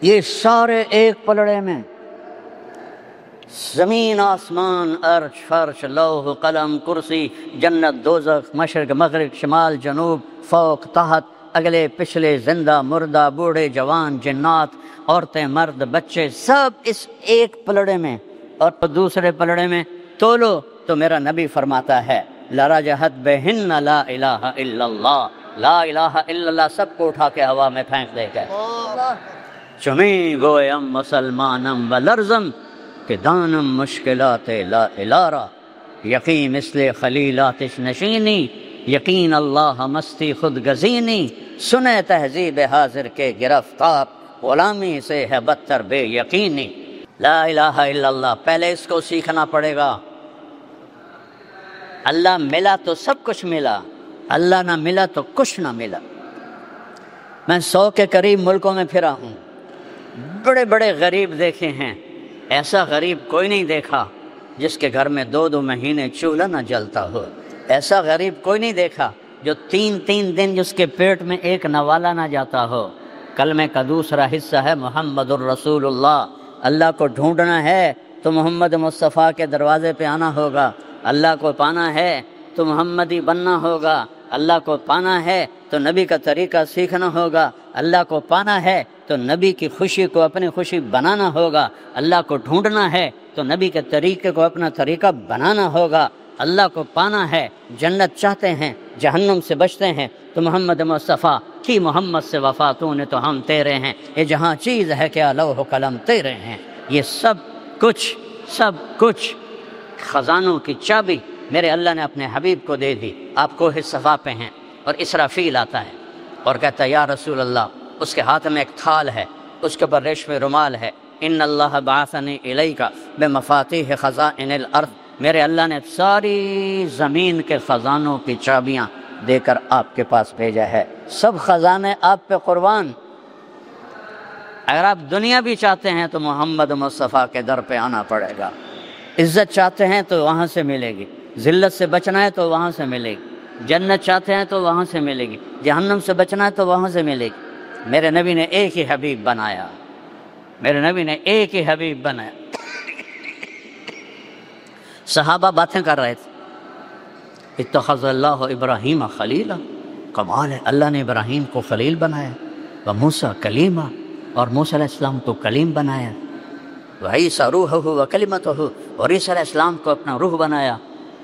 یہ سارے ایک پلڑے میں، زمین، آسمان، عرش، فرش، لوح، قلم، کرسی، جنت، دوزخ، مشرق، مغرب، شمال، جنوب، فوق، تحت، اگلے پچھلے، زندہ، مردہ، بوڑھے، جوان، جنات، عورتیں، مرد، بچے، سب اس ایک پلڑے میں، اور دوسرے پلڑے میں تولو تو میرا نبی فرماتا ہے لرجحت بہن لا الہ الا اللہ، لا الہ الا اللہ سب کو اٹھا کے ہوا میں پھینک دے گا۔ چمی گویم مسلمانم و لرزم کہ دانم مشکلات لا الارا، یقین مثل خلیلاتش نشینی، یقین اللہ مستی خود گزینی، سنے تہذیب حاضر کے گرفتار، غلامی سے ہے بدتر بے یقینی۔ لا الہ الا اللہ، پہلے اس کو سیکھنا پڑے گا۔ اللہ ملا تو سب کچھ ملا، اللہ نہ ملا تو کچھ نہ ملا۔ میں 100 کے قریب ملکوں میں پھرا ہوں، بڑے بڑے غریب دیکھے ہیں، ایسا غریب کوئی نہیں دیکھا جس کے گھر میں 2 مہینے چولہا نہ جلتا ہو، ایسا غریب کوئی نہیں دیکھا جو 3 دن جس کے پیٹ میں ایک نوالا نہ جاتا ہو۔ کلمے کا دوسرا حصہ ہے محمد الرسول اللہ، اللہ کو ڈھونڈنا ہے تو محمد مصطفیٰ کے دروازے پہ آنا ہوگا، اللہ کو پانا ہے تو محمدی بننا ہوگا، اللہ کو پانا ہے تو نبی کا طریقہ سیکھنا ہوگا، اللہ کو پانا ہے تو نبی کی خوشی کو اپنی خوشی بنانا ہوگا، اللہ کو ڈھونڈنا ہے تو نبی کے طریقے کو اپنا طریقہ بنانا ہوگا، اللہ کو پانا ہے، جنت چاہتے ہیں، جہنم سے بچتے ہیں تو محمد مصطفیٰ کی محمد سے وفا تو نے تو ہم تیرے ہیں، یہ جہاں چیز ہے کیا لوح و قلم تیرے ہیں۔ یہ سب کچھ خزانوں کی چابی میرے اللہ نے اپنے حبیب کو دے دی۔ آپ کوہ صفا پہ ہیں اور اسرافیل آتا ہے اور کہتا ہے یا رسول اللہ، اس کے ہاتھ میں ایک تھال ہے، اس کے اوپر ریشمی رومال ہے، ان اللہ بعثنی الیک بمفاتیح خزائن الارض، میرے اللہ نے ساری زمین کے خزانوں کی چابیاں دے کر آپ کے پاس بھیجا ہے، سب خزانے آپ پہ قربان۔ اگر آپ دنیا بھی چاہتے ہیں تو محمد مصطفیٰ کے در پہ آنا پڑے گا، عزت چاہتے ہیں تو وہاں سے ملے گی، ذلت سے بچنا ہے تو وہاں سے ملے گی، جنت چاہتے ہیں تو وہاں سے ملے گی، جہنم سے بچنا ہے تو وہاں سے ملے گی۔ میرے نبی نے ایک ہی حبیب بنایا، میرے نبی نے ایک ہی حبیب بنایا۔ صحابہ باتیں کر رہے تھے، اتخذ اللہ ابراہیم خلیلا، کمال ہے، اللہ نے ابراہیم کو خلیل بنایا، وموسیٰ کلیمہ، اور موسیٰ علیہ السلام کو کلیم بنایا، وعیسیٰ روحہ وکلمتہ، اور عیسیٰ علیہ السلام کو اپنا روح بنایا۔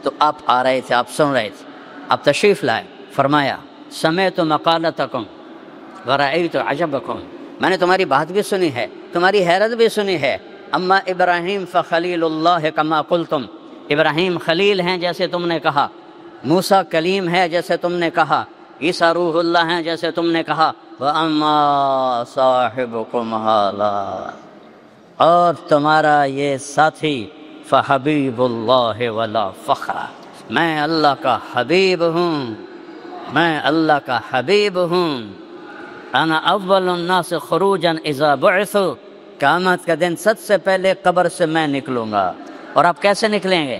تو آپ آ رہے تھے، آپ سن رہے تھے، آپ تشریف لائے، فرمایا سمعت مقالتکم ورأیت عجبکم، میں نے تمہاری بات بھی سنی ہے، تمہاری حیرت بھی سنی ہے، اما ابراہیم فخلیل اللہ کما قلتم، ابراہیم خلیل ہیں جیسے تم نے کہا، موسیٰ کلیم ہے جیسے تم نے کہا، عیسیٰ روح اللہ ہیں جیسے تم نے کہا، وَأَمَّا صَاحِبُكُمْ هَذَا، اور تمہارا یہ ساتھی فحبیب اللہ ولا فخر، میں اللہ کا حبیب ہوں، میں اللہ کا حبیب ہوں، انا اول الناس خروجا اذا بعثوا، قیامت کا دن سب سے پہلے قبر سے میں نکلوں گا۔ اور آپ کیسے نکلیں گے؟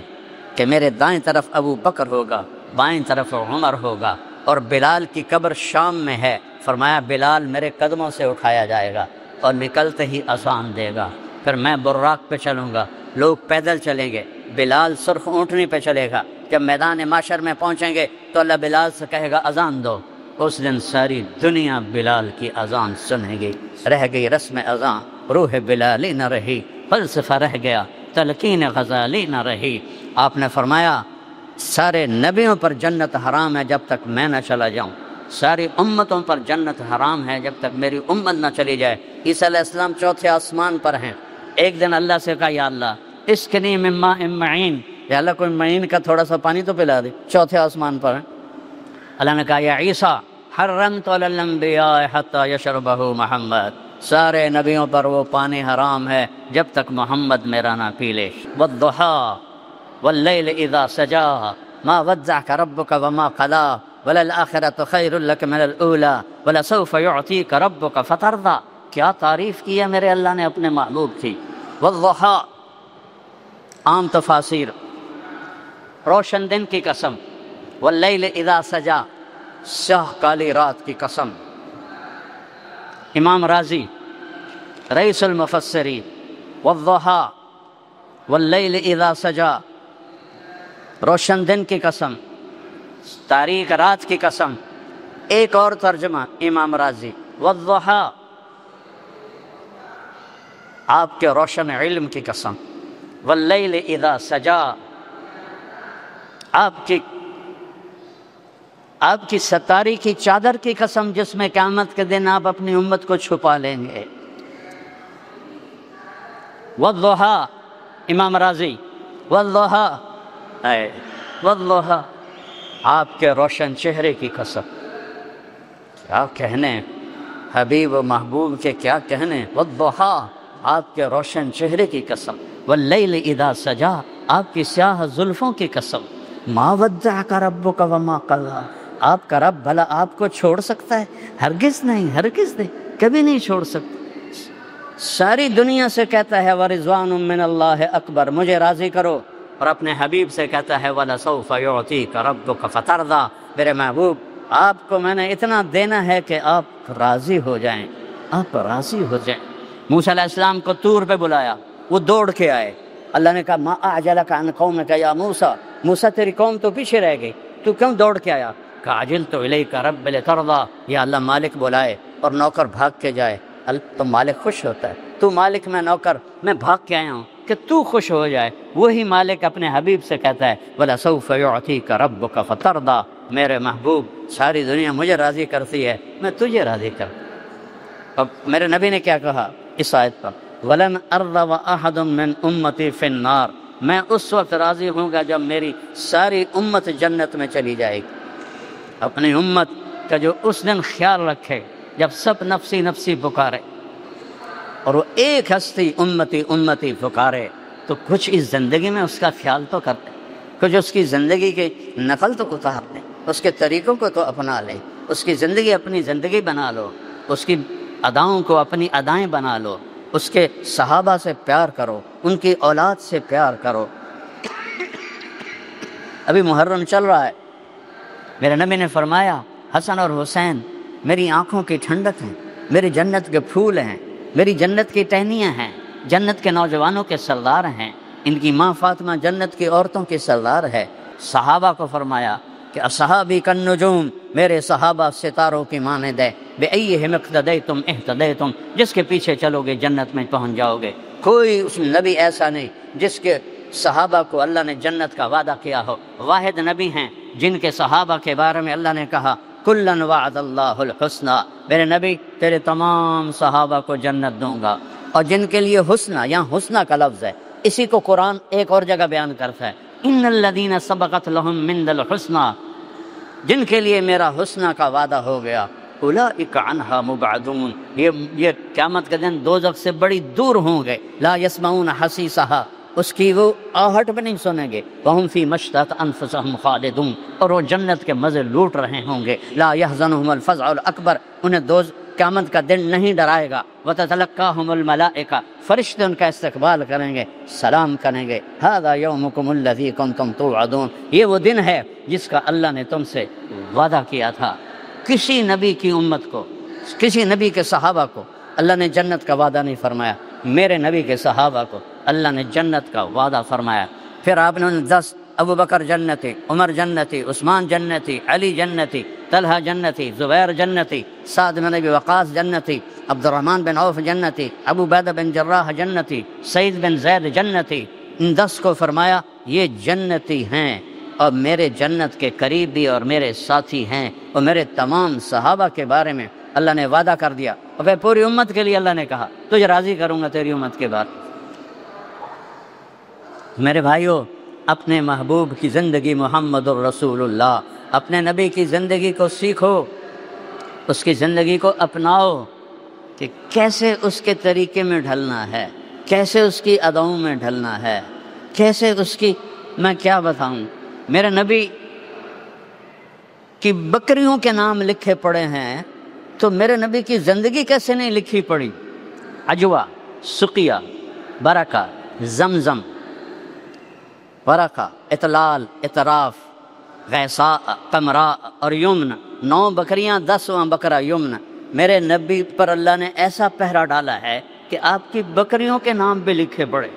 کہ میرے دائیں طرف ابو بکر ہوگا، بائیں طرف عمر ہوگا، اور بلال کی قبر شام میں ہے، فرمایا بلال میرے قدموں سے اٹھایا جائے گا اور نکلتے ہی اذان دے گا، پھر میں براق پہ چلوں گا، لوگ پیدل چلیں گے، بلال سرخ اونٹنی پہ چلے گا، جب میدان معاشر میں پہنچیں گے تو اللہ بلال سے کہے گا اذان دو، اس دن ساری دنیا بلال کی اذان سنے گی، رہ گئی رسم اذان، روح بلالی نہ رہی، فلسفہ رہ گیا، تلقین غزالی نہ رہی۔ آپ نے فرمایا سارے نبیوں پر جنت حرام ہے جب تک میں نہ چلا جاؤں، ساری امتوں پر جنت حرام ہے جب تک میری امت نہ چلی جائے۔ عیسیٰ علیہ السلام چوتھے آسمان پر ہیں، ایک دن اللہ سے کہا یا اللہ اسقنی من ماء معین، یا اللہ کوئی معین کا تھوڑا سا پانی تو پلا دے، چوتھے آسمان پر ہیں۔ اللہ نے کہا یا عیسیٰ حرمت علی الانبیاء حتی یشربہ محمد، سارے نبیوں پر وہ پانی حرام ہے جب تک محمد میرا نہ پی لے۔ والضحیٰ واللیل اذا سجا ما ودعک ربک وما قلا وللآخرۃ خیر لک من الاولی ولسوف یعطیک ربک فترضی، کیا تعریف کی ہے میرے اللہ نے اپنے محبوب کی۔ والضحیٰ عام تفاسیر، روشن دن کی قسم، واللیل اذا سجا سیاہ کالی رات کی قسم۔ امام رازی رئیس المفسرین، والضحیٰ واللیل اذا سجا، روشن دن کی قسم، تاریک رات کی قسم۔ ایک اور ترجمہ امام رازی، والضحیٰ آپ کے روشن علم کی قسم، واللیل اذا سجا آپ کی ستاری کی چادر کی قسم جس میں قیامت کے دن آپ اپنی امت کو چھپا لیں گے۔ والضحیٰ امام رازی، والضحیٰ والضحیٰ آپ کے روشن چہرے کی قسم، کیا کہنے حبیب و محبوب کے، کیا کہنے۔ والضحیٰ آپ کے روشن چہرے کی قسم، واللیل اذا سجا آپ کی سیاہ زلفوں کی قسم۔ ما ودعک ربک وما قلی، آپ کا رب بھلا آپ کو چھوڑ سکتا ہے؟ ہرگز نہیں، ہرگز نہیں، کبھی نہیں چھوڑ سکتا۔ ساری دنیا سے کہتا ہے ورضوان من اللہ اکبر، مجھے راضی کرو، اور اپنے حبیب سے کہتا ہے وَلَسَوْفَ يُعْطِيكَ رَبُّكَ فَتَرْضَىٰ، میرے محبوب آپ کو میں نے اتنا دینا ہے کہ آپ راضی ہو جائیں، آپ راضی ہو جائیں۔ موسیٰ علیہ السلام کو طور پہ بلایا، وہ دوڑ کے آئے، اللہ نے کہا مَا أَعْجَلَكَ عَنْ قَوْمِكَ يَا مُوسیٰ، موسیٰ تیری قوم تو پیچھے رہ گئی، تو کیوں دوڑ کے آیا؟ عجلت الیک رب لترضی، یا اللہ مالک بلائے اور نوکر بھاگ کے جائے تو مالک خوش ہوتا ہے، تو مالک میں نوکر میں بھاگ کے آیا ہوں کہ تو خوش ہو جائے۔ وہی مالک اپنے حبیب سے کہتا ہے وَلَسَوْفَ يُعْطِيكَ رَبُّكَ فَتَرْضَىٰ، میرے محبوب ساری دنیا مجھے راضی کرتی ہے، میں تجھے راضی کروں۔ اب میرے نبی نے کیا کہا اس آیت پر؟ وَلَنْ أَرْضَ وَأَحَدٌ مِّنْ أُمَّتِي فِي النَّارِ، میں اس وقت راضی ہوں گا جب میری ساری امت جنت میں چلی جائے گی۔ اپنی امت کا جو اس دن خیال رکھے جب سب نفسی نفسی پکارے اور وہ ایک ہستی امتی امتی پکارے، تو کچھ اس زندگی میں اس کا خیال تو کرتے، کچھ اس کی زندگی کی نقل تو اتار لیں، اس کے طریقوں کو تو اپنا لیں، اس کی زندگی اپنی زندگی بنا لو، اس کی اداؤں کو اپنی ادائیں بنا لو، اس کے صحابہ سے پیار کرو، ان کی اولاد سے پیار کرو۔ ابھی محرم چل رہا ہے، میرے نبی نے فرمایا حسن اور حسین میری آنکھوں کی ٹھنڈک ہیں، میری جنت کے پھول ہیں، میری جنت کی ٹہنیاں ہیں، جنت کے نوجوانوں کے سردار ہیں، ان کی ماں فاطمہ جنت کی عورتوں کی سردار ہے۔ صحابہ کو فرمایا کہ اصحابی کالنجوم، میرے صحابہ ستاروں کی مانند ہے، بِأَيِّهِمْ اقْتَدَيْتُمْ اهْتَدَيْتُمْ، جس کے پیچھے چلو گے جنت میں پہنچ جاؤ گے۔ کوئی اس نبی ایسا نہیں جس کے صحابہ کو اللہ نے جنت کا وعدہ کیا ہو، واحد نبی ہیں جن کے صحابہ کے بارے میں اللہ نے کہا کُلًّا وَعَدَ اللَّهُ الْحُسْنَىٰ، میرے نبی تیرے تمام صحابہ کو جنت دوں گا۔ اور جن کے لیے حسنہ، یہاں حسنہ کا لفظ ہے، اسی کو قرآن ایک اور جگہ بیان کرتا ہے اِنَّ الَّذِينَ سَبَقَتْ لَهُم مِّنَ الْحُسْنَىٰ، جن کے لیے میرا حسنہ کا وعدہ ہو گیا، اولئک عنہا مبعدون، یہ قیامت کے دن دوزخ سے بڑی دور ہوں گے، لا یسمعون حسیسہا، اس کی وہ آہٹ بھی نہیں سنیں گے، وہم فی مشتہت انفسہم خالدون، اور وہ جنت کے مزے لوٹ رہے ہوں گے، لا یحزنہم الفزع الاکبر، انہیں قیامت کا دن نہیں ڈرائے گا، وتتلقاہم الملائکہ، فرشتے ان کا استقبال کریں گے، سلام کریں گے، ھذا یومکم الذی کنتم توعدون، یہ وہ دن ہے جس کا اللہ نے تم سے وعدہ کیا تھا۔ کسی نبی کی امت کو، کسی نبی کے صحابہ کو اللہ نے جنت کا وعدہ نہیں فرمایا، میرے نبی کے صحابہ کو اللہ نے جنت کا وعدہ فرمایا۔ پھر آپ نے 10 ابو بکر جنتی، عمر جنتی، عثمان جنتی، علی جنتی، طلحہ جنتی، زبیر جنتی، سعد بن ابی وقاص جنتی، عبد الرحمن بن عوف جنتی، ابو عبیدہ بن جراح جنتی، سعید بن زید جنتی، ان 10 کو فرمایا یہ جنتی ہیں اور میرے جنت کے قریبی اور میرے ساتھی ہیں، اور میرے تمام صحابہ کے بارے میں اللہ نے وعدہ کر دیا، اور پھر پوری امت کے لیے اللہ نے کہا تجھے راضی کروں گا تیری امت کے بعد۔ میرے بھائیو، اپنے محبوب کی زندگی محمد الرسول اللہ، اپنے نبی کی زندگی کو سیکھو، اس کی زندگی کو اپناؤ کہ کیسے اس کے طریقے میں ڈھلنا ہے، کیسے اس کی اداؤں میں ڈھلنا ہے، کیسے اس کی، میں کیا بتاؤں، میرے نبی کی بکریوں کے نام لکھے پڑے ہیں تو میرے نبی کی زندگی کیسے نہیں لکھی پڑی؟ عجوہ، سقیہ، برکہ، زمزم، ورقہ، اطلال، اطراف، غیثاء، قمراء اور یمن، 9 بکریاں، 10واں بکرا یمن۔ میرے نبی پر اللہ نے ایسا پہرا ڈالا ہے کہ آپ کی بکریوں کے نام بھی لکھے پڑے۔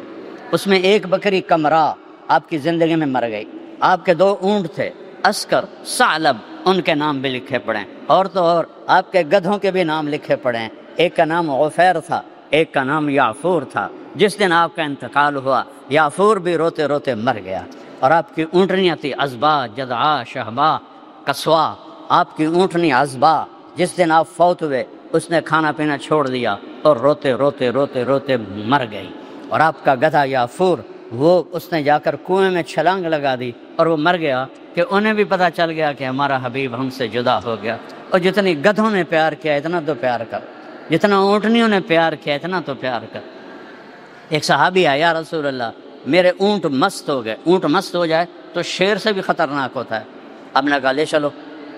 اس میں ایک بکری قمراء آپ کی زندگی میں مر گئی، آپ کے 2 اونٹ تھے، اسکر، ثعلب، ان کے نام بھی لکھے پڑے، اور تو اور آپ کے گدھوں کے بھی نام لکھے پڑے ہیں، ایک کا نام غفیر تھا، ایک کا نام یعفور تھا۔ جس دن آپ کا انتقال ہوا یعفور بھی روتے روتے مر گیا، اور آپ کی اونٹنیاں تھی عزبا، جدعا، شہبا، قصوا، آپ کی اونٹنی عزبا جس دن آپ فوت ہوئے اس نے کھانا پینا چھوڑ دیا اور روتے روتے روتے روتے مر گئی، اور آپ کا گدھا یعفور وہ اس نے جا کر کنویں میں چھلانگ لگا دی اور وہ مر گیا، کہ انہیں بھی پتہ چل گیا کہ ہمارا حبیب ہم سے جدا ہو گیا۔ اور جتنی گدھوں نے پیار کیا اتنا تو پیار کر، جتنا اونٹنیوں نے پیار کیا اتنا تو پیار کر۔ ایک صحابی آیا، یا رسول اللہ میرے اونٹ مست ہو گئے۔ اونٹ مست ہو جائے تو شیر سے بھی خطرناک ہوتا ہے۔ ہم نے کہا لے چلو،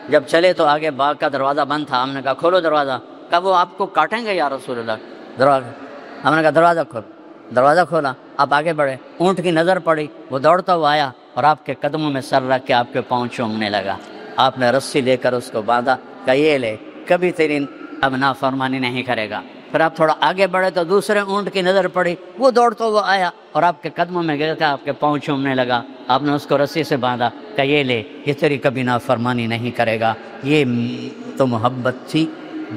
جب چلے تو آگے باغ کا دروازہ بند تھا، ہم نے کہا کھولو دروازہ، کہا وہ آپ کو کاٹیں گے یا رسول اللہ دروازہ، ہم نے کہا دروازہ کھول، دروازہ کھولا، آپ آگے بڑھے، اونٹ کی نظر پڑی، وہ دوڑتا ہوا آیا اور آپ کے قدموں میں سر رکھ کے آپ کے پاؤں چومنے لگا۔ آپ نے رسی لے کر اس کو باندھا، کہا یہ لے، کبھی تیری اب نافرمانی نہیں کرے گا۔ پھر آپ تھوڑا آگے بڑھے تو دوسرے اونٹ کی نظر پڑی، وہ دوڑتا ہوا آیا اور آپ کے قدموں میں گر کے آپ کے پاؤں چومنے لگا۔ آپ نے اس کو رسی سے باندھا کہ یہ لے، یہ تیری کبھی نافرمانی نہیں کرے گا۔ یہ تو محبت تھی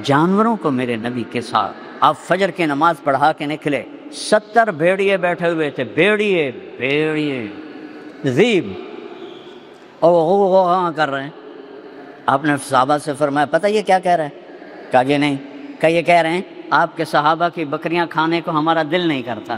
جانوروں کو میرے نبی کے ساتھ۔ آپ فجر کی نماز پڑھا کے نکلے، 70 بھیڑیے بیٹھے ہوئے تھے، بھیڑیے ذیب، اور وہ کر رہے ہیں۔ آپ نے صحابہ سے فرمایا پتہ یہ کیا کہہ رہے ہیں؟ کہا یہ نہیں، کہ یہ کہہ رہے ہیں آپ کے صحابہ کی بکریاں کھانے کو ہمارا دل نہیں کرتا،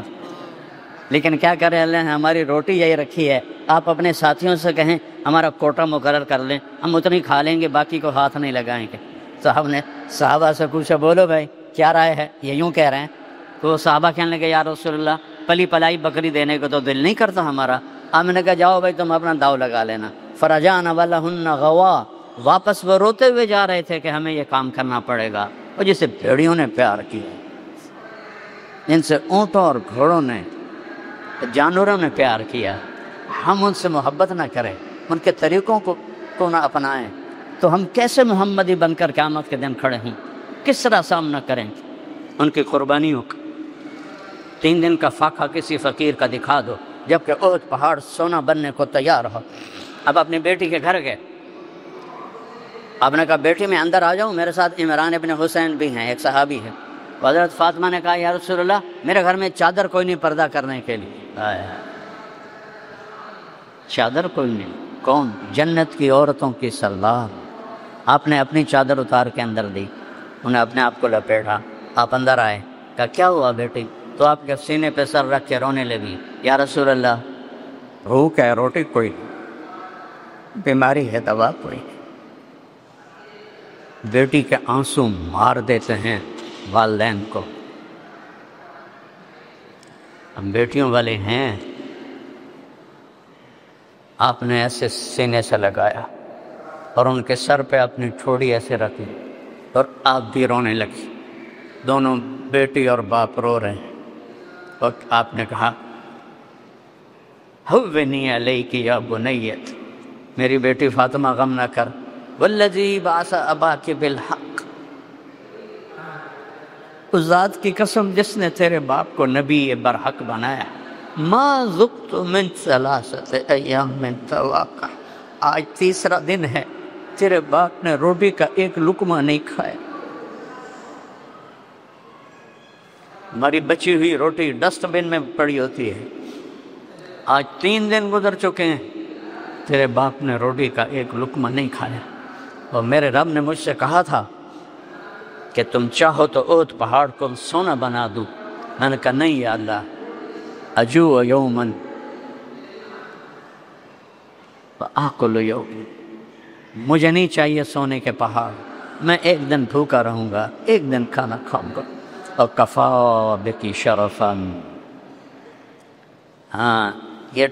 لیکن کیا کرے اللہ نے ہماری روٹی یہی رکھی ہے، آپ اپنے ساتھیوں سے کہیں ہمارا کوٹا مقرر کر لیں، ہم اتنی کھا لیں گے، باقی کو ہاتھ نہیں لگائیں گے۔ صاحب نے صحابہ سے پوچھا بولو بھائی کیا رائے ہے، یہ یوں کہہ رہے ہیں؟ تو صحابہ کہنے لگے یا رسول اللہ پلی پلائی بکری دینے کو تو دل نہیں کرتا ہمارا۔ آپ نے کہا جاؤ بھائی تم اپنا داؤ لگا لینا۔ فرجعن ولہن غوا، واپس وہ روتے ہوئے جا رہے تھے کہ ہمیں یہ کام کرنا پڑے گا۔ اور جسے بھیڑیوں نے پیار کیا، جن سے اونٹوں اور گھوڑوں نے، جانوروں نے پیار کیا، ہم ان سے محبت نہ کریں، ان کے طریقوں کو نہ اپنائیں، تو ہم کیسے محمدی بن کر قیامت کے دن کھڑے ہوں؟ کس طرح سامنا کریں ان کی قربانیوں کا؟ 3 دن کا فاقہ کسی فقیر کا دکھا دو، جبکہ احد پہاڑ سونا بننے کو تیار ہو۔ اب اپنی بیٹی کے گھر گئے، آپ نے کہا بیٹی میں اندر آ جاؤں، میرے ساتھ عمران ابن حسین بھی ہیں، ایک صحابی ہے۔ حضرت فاطمہ نے کہا یا رسول اللہ میرے گھر میں چادر کوئی نہیں پردہ کرنے کے لیے۔ چادر کوئی نہیں، کون؟ جنت کی عورتوں کی سردار۔ آپ نے اپنی چادر اتار کے اندر دی، انہیں اپنے آپ کو لپیٹا، آپ اندر آئے، کہا کیا ہوا بیٹی؟ تو آپ کے سینے پہ سر رکھ کے رونے لگی، یا رسول اللہ بھوک ہے، روٹی کوئی نہیں، بیماری ہے، دوا کوئی نہیں۔ بیٹی کے آنسو مار دیتے ہیں والدین کو۔ ہم بیٹیوں والے ہیں، آپ نے ایسے سینے سے لگایا اور ان کے سر پہ اپنی ٹھوڑی ایسے رکھی اور آپ بھی رونے لگی۔ دونوں بیٹی اور باپ رو رہے ہیں، اور آپ نے کہا ہوّنی علیک یا بنیت، میری بیٹی فاطمہ غم نہ کر، والذی بعث اباک بالحق، اس ذات کی قسم جس نے تیرے باپ کو نبی برحق بنایا، ما ذقت من 3 ایام من طواقع، آج 3 دن ہے تیرے باپ نے روٹی کا ایک لقمہ نہیں کھایا، ہماری بچی ہوئی روٹی ڈسٹ بن میں پڑی ہوتی ہے، آج 3 دن گزر چکے ہیں تیرے باپ نے روٹی کا ایک لقمہ نہیں کھایا، اور میرے رب نے مجھ سے کہا تھا کہ تم چاہو تو احد پہاڑ کو سونا بنا دوں۔ میں نے کہا نہیں یا اللہ، اجوع یوماً وآکل یوماً، مجھے نہیں چاہیے سونے کے پہاڑ، میں ایک دن بھوکا رہوں گا، ایک دن کھانا کھاؤں گا۔ اور کفا بکی شرفاً، ہاں یہ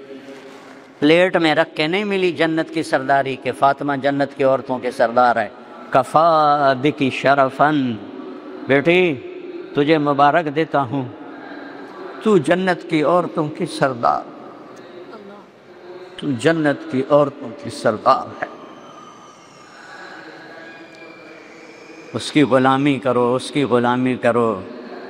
پلیٹ میں رکھ کے نہیں ملی جنت کی سرداری کہ فاطمہ جنت کی عورتوں کے سردار ہے۔ کفا بکی شرفاً، بیٹی تجھے مبارک دیتا ہوں، تو جنت کی عورتوں کی سردار، تو جنت کی عورتوں کی سردار ہے۔ اس کی غلامی کرو، اس کی غلامی کرو،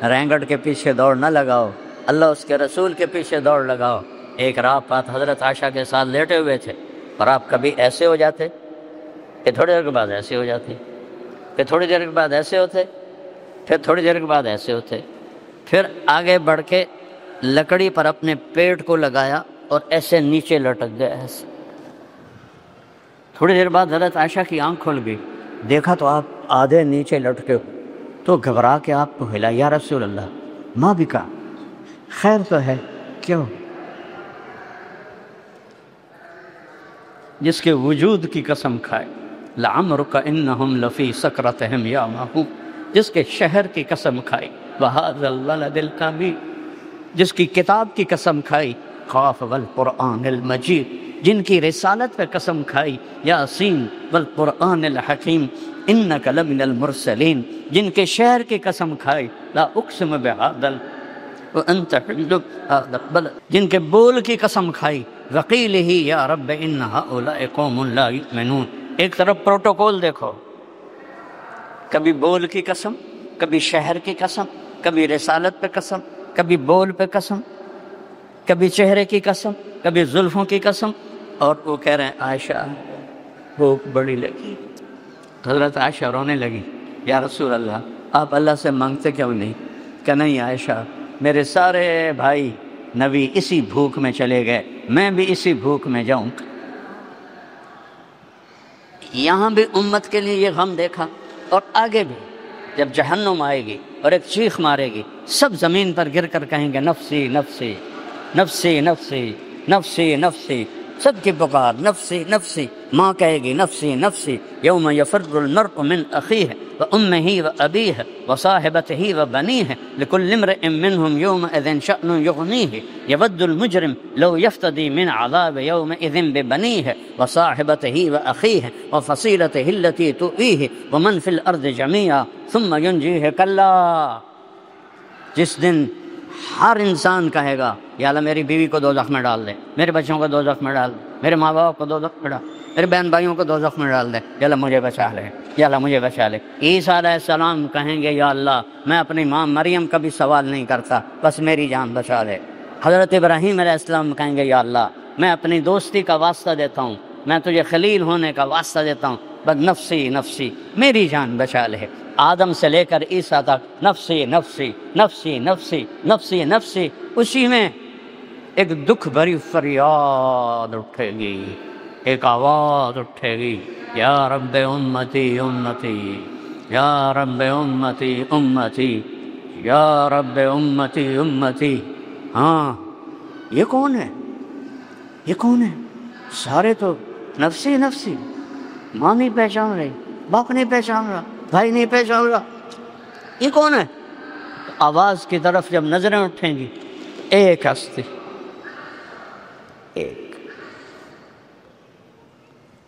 رینگٹ کے پیچھے دوڑ نہ لگاؤ، اللہ اس کے رسول کے پیچھے دوڑ لگاؤ۔ ایک رات آپ حضرت عائشہ کے ساتھ لیٹے ہوئے تھے، اور آپ کبھی ایسے ہو جاتے کہ تھوڑی دیر کے بعد ایسے ہو جاتے، پھر تھوڑی دیر کے بعد ایسے ہوتے، پھر تھوڑی دیر کے بعد ایسے ہوتے، پھر آگے بڑھ کے لکڑی پر اپنے پیٹ کو لگایا اور ایسے نیچے لٹک گئے ایسے۔ تھوڑی دیر بعد حضرت عائشہ کی آنکھ کھل گئی، دیکھا تو آپ آدھے نیچے لٹکے، تو گھبرا کے آپ کو ہلا، یا رسول اللہ ماں بھی کہا خیر تو ہے، کیوں؟ جس کے وجود کی قسم کھائے، لعمرک انہم لفی سکرتہم یعمہون، جس کے شہر کی قسم کھائی، وہذا الولد الکبیر، جس کی کتاب کی قسم کھائی، قاف والقرآن المجید، جن کی رسالت پہ قسم کھائی، یاسین والقرآن الحکیم انک لمن المرسلین، جن کے شہر کی قسم کھائی، لا اقسم بہذا وانت حل بہذا البلد، جن کے بول کی قسم کھائی، وقیلہ یا رب ان ہؤلاء قوم لا یؤمنون۔ ایک طرف پروٹوکول دیکھو، کبھی بول کی قسم، کبھی شہر کی قسم، کبھی رسالت پہ قسم، کبھی بول پہ قسم، کبھی چہرے کی قسم، کبھی زلفوں کی قسم، اور وہ کہہ رہے ہیں عائشہ بھوک بڑی لگی۔ حضرت عائشہ رونے لگی، یا رسول اللہ آپ اللہ سے مانگتے کیوں نہیں؟ کہ نہیں عائشہ، میرے سارے بھائی نبی اسی بھوک میں چلے گئے، میں بھی اسی بھوک میں جاؤں۔ یہاں بھی امت کے لیے یہ غم دیکھا، اور آگے بھی جب جہنم آئے گی اور ایک چیخ مارے گی، سب زمین پر گر کر کہیں گے نفسی نفسی نفسی نفسی نفسی نفسی، سب کی پکار نفسی نفسی۔ ماں کہے گی نفسی نفسی، یوم یفر المرء من اخیہ وامہ وابیہ وصاحبتہ وبنیہ لکل امرئ منہم یومئذ شأن یغنیہ یود المجرم لو یفتدی من عذاب یومئذ ببنیہ وصاحبتہ واخیہ وفصیلتہ التی تؤویہ ومن فی الارض جمیعا ثم ینجیہ کلا۔ جس دن ہر انسان کہے گا یا اللہ میری بیوی کو دوزخ میں ڈال دے، میرے بچوں کو دوزخ میں ڈال دے، میرے ماں باپ کو دوزخ میں ڈال، میرے بہن بھائیوں کو دوزخ میں ڈال دے، یا اللہ مجھے بچا لے، یا اللہ مجھے بچا لے۔ عیسیٰ علیہ السلام کہیں گے یا اللہ میں اپنی ماں مریم کا بھی سوال نہیں کرتا، بس میری جان بچا لے۔ حضرت ابراہیم علیہ السلام کہیں گے یا اللہ میں اپنی دوستی کا واسطہ دیتا ہوں، میں تجھے خلیل ہونے کا واسطہ دیتا ہوں، بس نفسی نفسی میری جان بچا لے۔ آدم سے لے کر عیسیٰ تک نفسی نفسی نفسی نفسی نفسی نفسی، اسی میں ایک دکھ بھری فریاد اٹھے گی، ایک آواز اٹھے گی، یا رب امتی امتی یا رب امتی امتی یا رب امتی امتی۔ ہاں یہ کون ہے؟ یہ کون ہے؟ سارے تو نفسی نفسی، ماں نہیں پہچان رہی، باپ نہیں پہچان رہا، بھائی نہیں پہچان رہا، یہ کون ہے؟ آواز کی طرف جب نظریں اٹھیں گی، ایک ہستی، ایک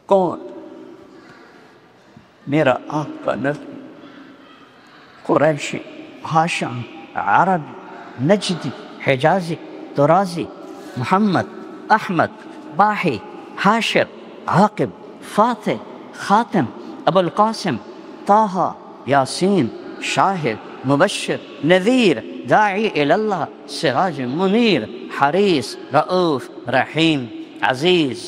کون؟ میرا آپ کا نبی، قریشی، ہاشم، عربی، نجدی، حجازی، درازی، محمد، احمد، باحی، حاشر، عاقب، فاتح، خاتم، ابو القاسم، طه، یاسین، شاہد، مبشر، نذیر، داعی اللہ، سراج منیر، حریص، رؤوف، رحیم، عزیز،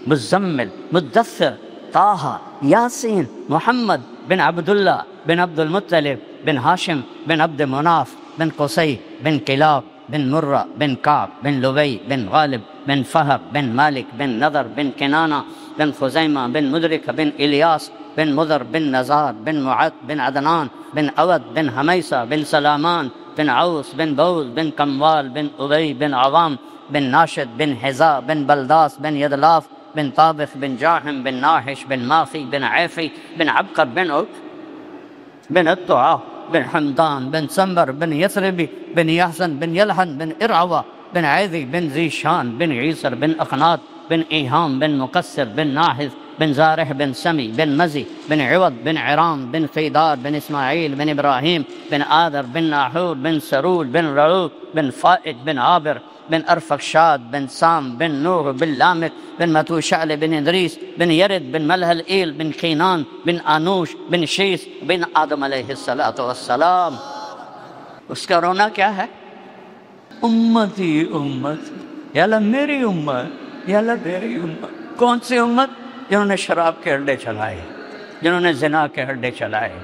مزمل، مدثر، طه، یاسین، محمد بن عبداللہ بن عبد المطلب بن ہاشم بن عبد مناف بن قصی بن کلاب بن مرہ بن کعب بن لبی بن غالب بن فہر بن مالک بن نضر بن کنانہ بن خزیمہ بن مدرک بن الیاس بن مضر بن نزار بن معد بن عدنان بن عود بن حمیسہ بن سلامان بن عوس بن بوز بن کموال بن ابی بن عوام بن ناشد بن حذا بن بلداس بن یدلاف بن طابخ بن جاحم بن ناحش بن ماخی بن عیفی بن عبقر بن عب بن الطعا بن حمدان بن سمبر بن یثربی بن یحزن بن یلحن بن ارعوہ بن عیذی بن ذیشان بن عیسر بن اخنات بن ایہام بن مقصر بن ناحذ بن زارح بن سمی بن مزی بن عوض بن عرام بن قیدار بن اسماعیل بن ابراہیم بن آدر بن ناحور بن سرود بن رعوب بن فائد بن عابر بن ارفخشاد بن سام بن نوح بن لامک بن متوشعل بن ادریس بن یرد بن ملہل ایل بن خینان بن آنوش بن شیس بن آدم علیہ السلام۔ اس کا رونا کیا ہے؟ امتی امتی، یا اللہ میری امت، یا اللہ میری امت۔ کون سی امت؟ جنہوں نے شراب کے اڈے چلائے، جنہوں نے زنا کے اڈے چلائے،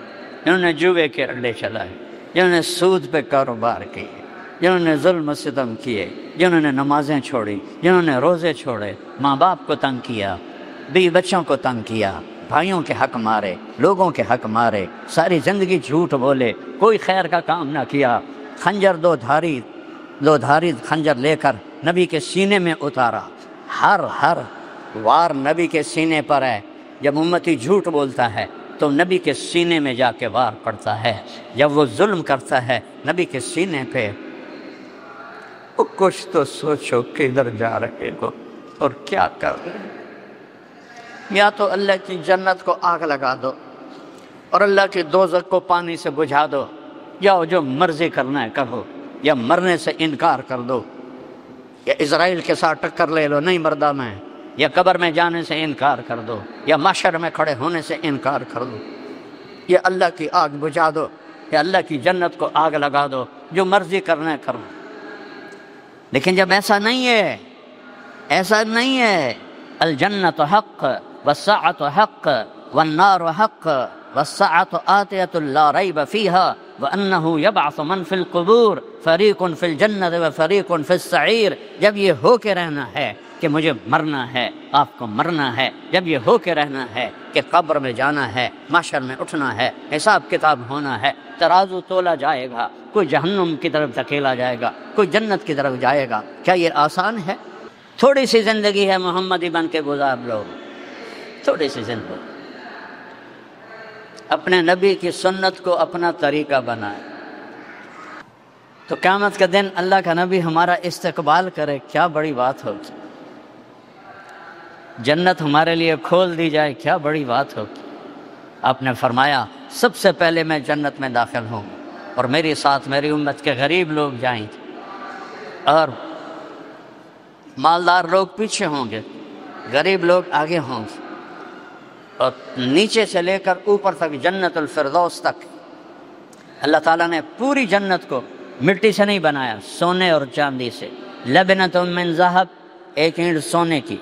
جنہوں نے جوے کے اڈے چلائے، جنہوں نے سود پہ کاروبار کیے، جنہوں نے ظلم و ستم کیے، جنہوں نے نمازیں چھوڑی، جنہوں نے روزے چھوڑے، ماں باپ کو تنگ کیا، بیوی بچوں کو تنگ کیا، بھائیوں کے حق مارے، لوگوں کے حق مارے، ساری زندگی جھوٹ بولے، کوئی خیر کا کام نہ کیا، خنجر دو دھاری خنجر لے کر نبی کے سینے میں اتارا، ہر وار نبی کے سینے پر ہے۔ جب امتی جھوٹ بولتا ہے تو نبی کے سینے میں جا کے وار پڑتا ہے، جب وہ ظلم کرتا ہے نبی کے سینے پہ۔ کچھ تو سوچو کدھر جا رہے ہو اور کیا کر رہے ہو؟ یا تو اللہ کی جنت کو آگ لگا دو اور اللہ کی دوزخ کو پانی سے بجھا دو، یا جو مرضی کرنا ہے کرو، یا مرنے سے انکار کر دو، یا اسرائیل کے ساتھ ٹکر لے لو نہیں مردہ میں، یا قبر میں جانے سے انکار کر دو، یا محشر میں کھڑے ہونے سے انکار کر دو، یا اللہ کی آگ بجھا دو، یا اللہ کی جنت کو آگ لگا دو، جو مرضی کرنا ہے کرو۔ لیکن جب ایسا نہیں ہے، ایسا نہیں ہے، الجنت حق والساعۃ حق والنار حق والساعۃ آتیۃ لا ریب فیہا وانہ یبعث من فی القبور فریق فی الجنت وفریق فی السعیر. جب یہ ہو کے رہنا ہے کہ مجھے مرنا ہے، آپ کو مرنا ہے، جب یہ ہو کے رہنا ہے کہ قبر میں جانا ہے، محشر میں اٹھنا ہے، حساب کتاب ہونا ہے، ترازو تولا جائے گا، کوئی جہنم کی طرف دھکیلا جائے گا، کوئی جنت کی طرف جائے گا. کیا یہ آسان ہے؟ تھوڑی سی زندگی ہے محمدی بن کے گزار لو، تھوڑی سی زندگی. اپنے نبی کی سنت کو اپنا طریقہ بنائے تو قیامت کا دن اللہ کا نبی ہمارا استقبال کرے، کیا بڑی بات ہوگی. جنت ہمارے لیے کھول دی جائے، کیا بڑی بات ہوگی. آپ نے فرمایا سب سے پہلے میں جنت میں داخل ہوں اور میرے ساتھ میری امت کے غریب لوگ جائیں گے اور مالدار لوگ پیچھے ہوں گے، غریب لوگ آگے ہوں گے، اور نیچے سے لے کر اوپر تک جنت الفردوس تک اللہ تعالیٰ نے پوری جنت کو مٹی سے نہیں بنایا، سونے اور چاندی سے. لبنۃ من ذہب، ایک اینٹ سونے کی،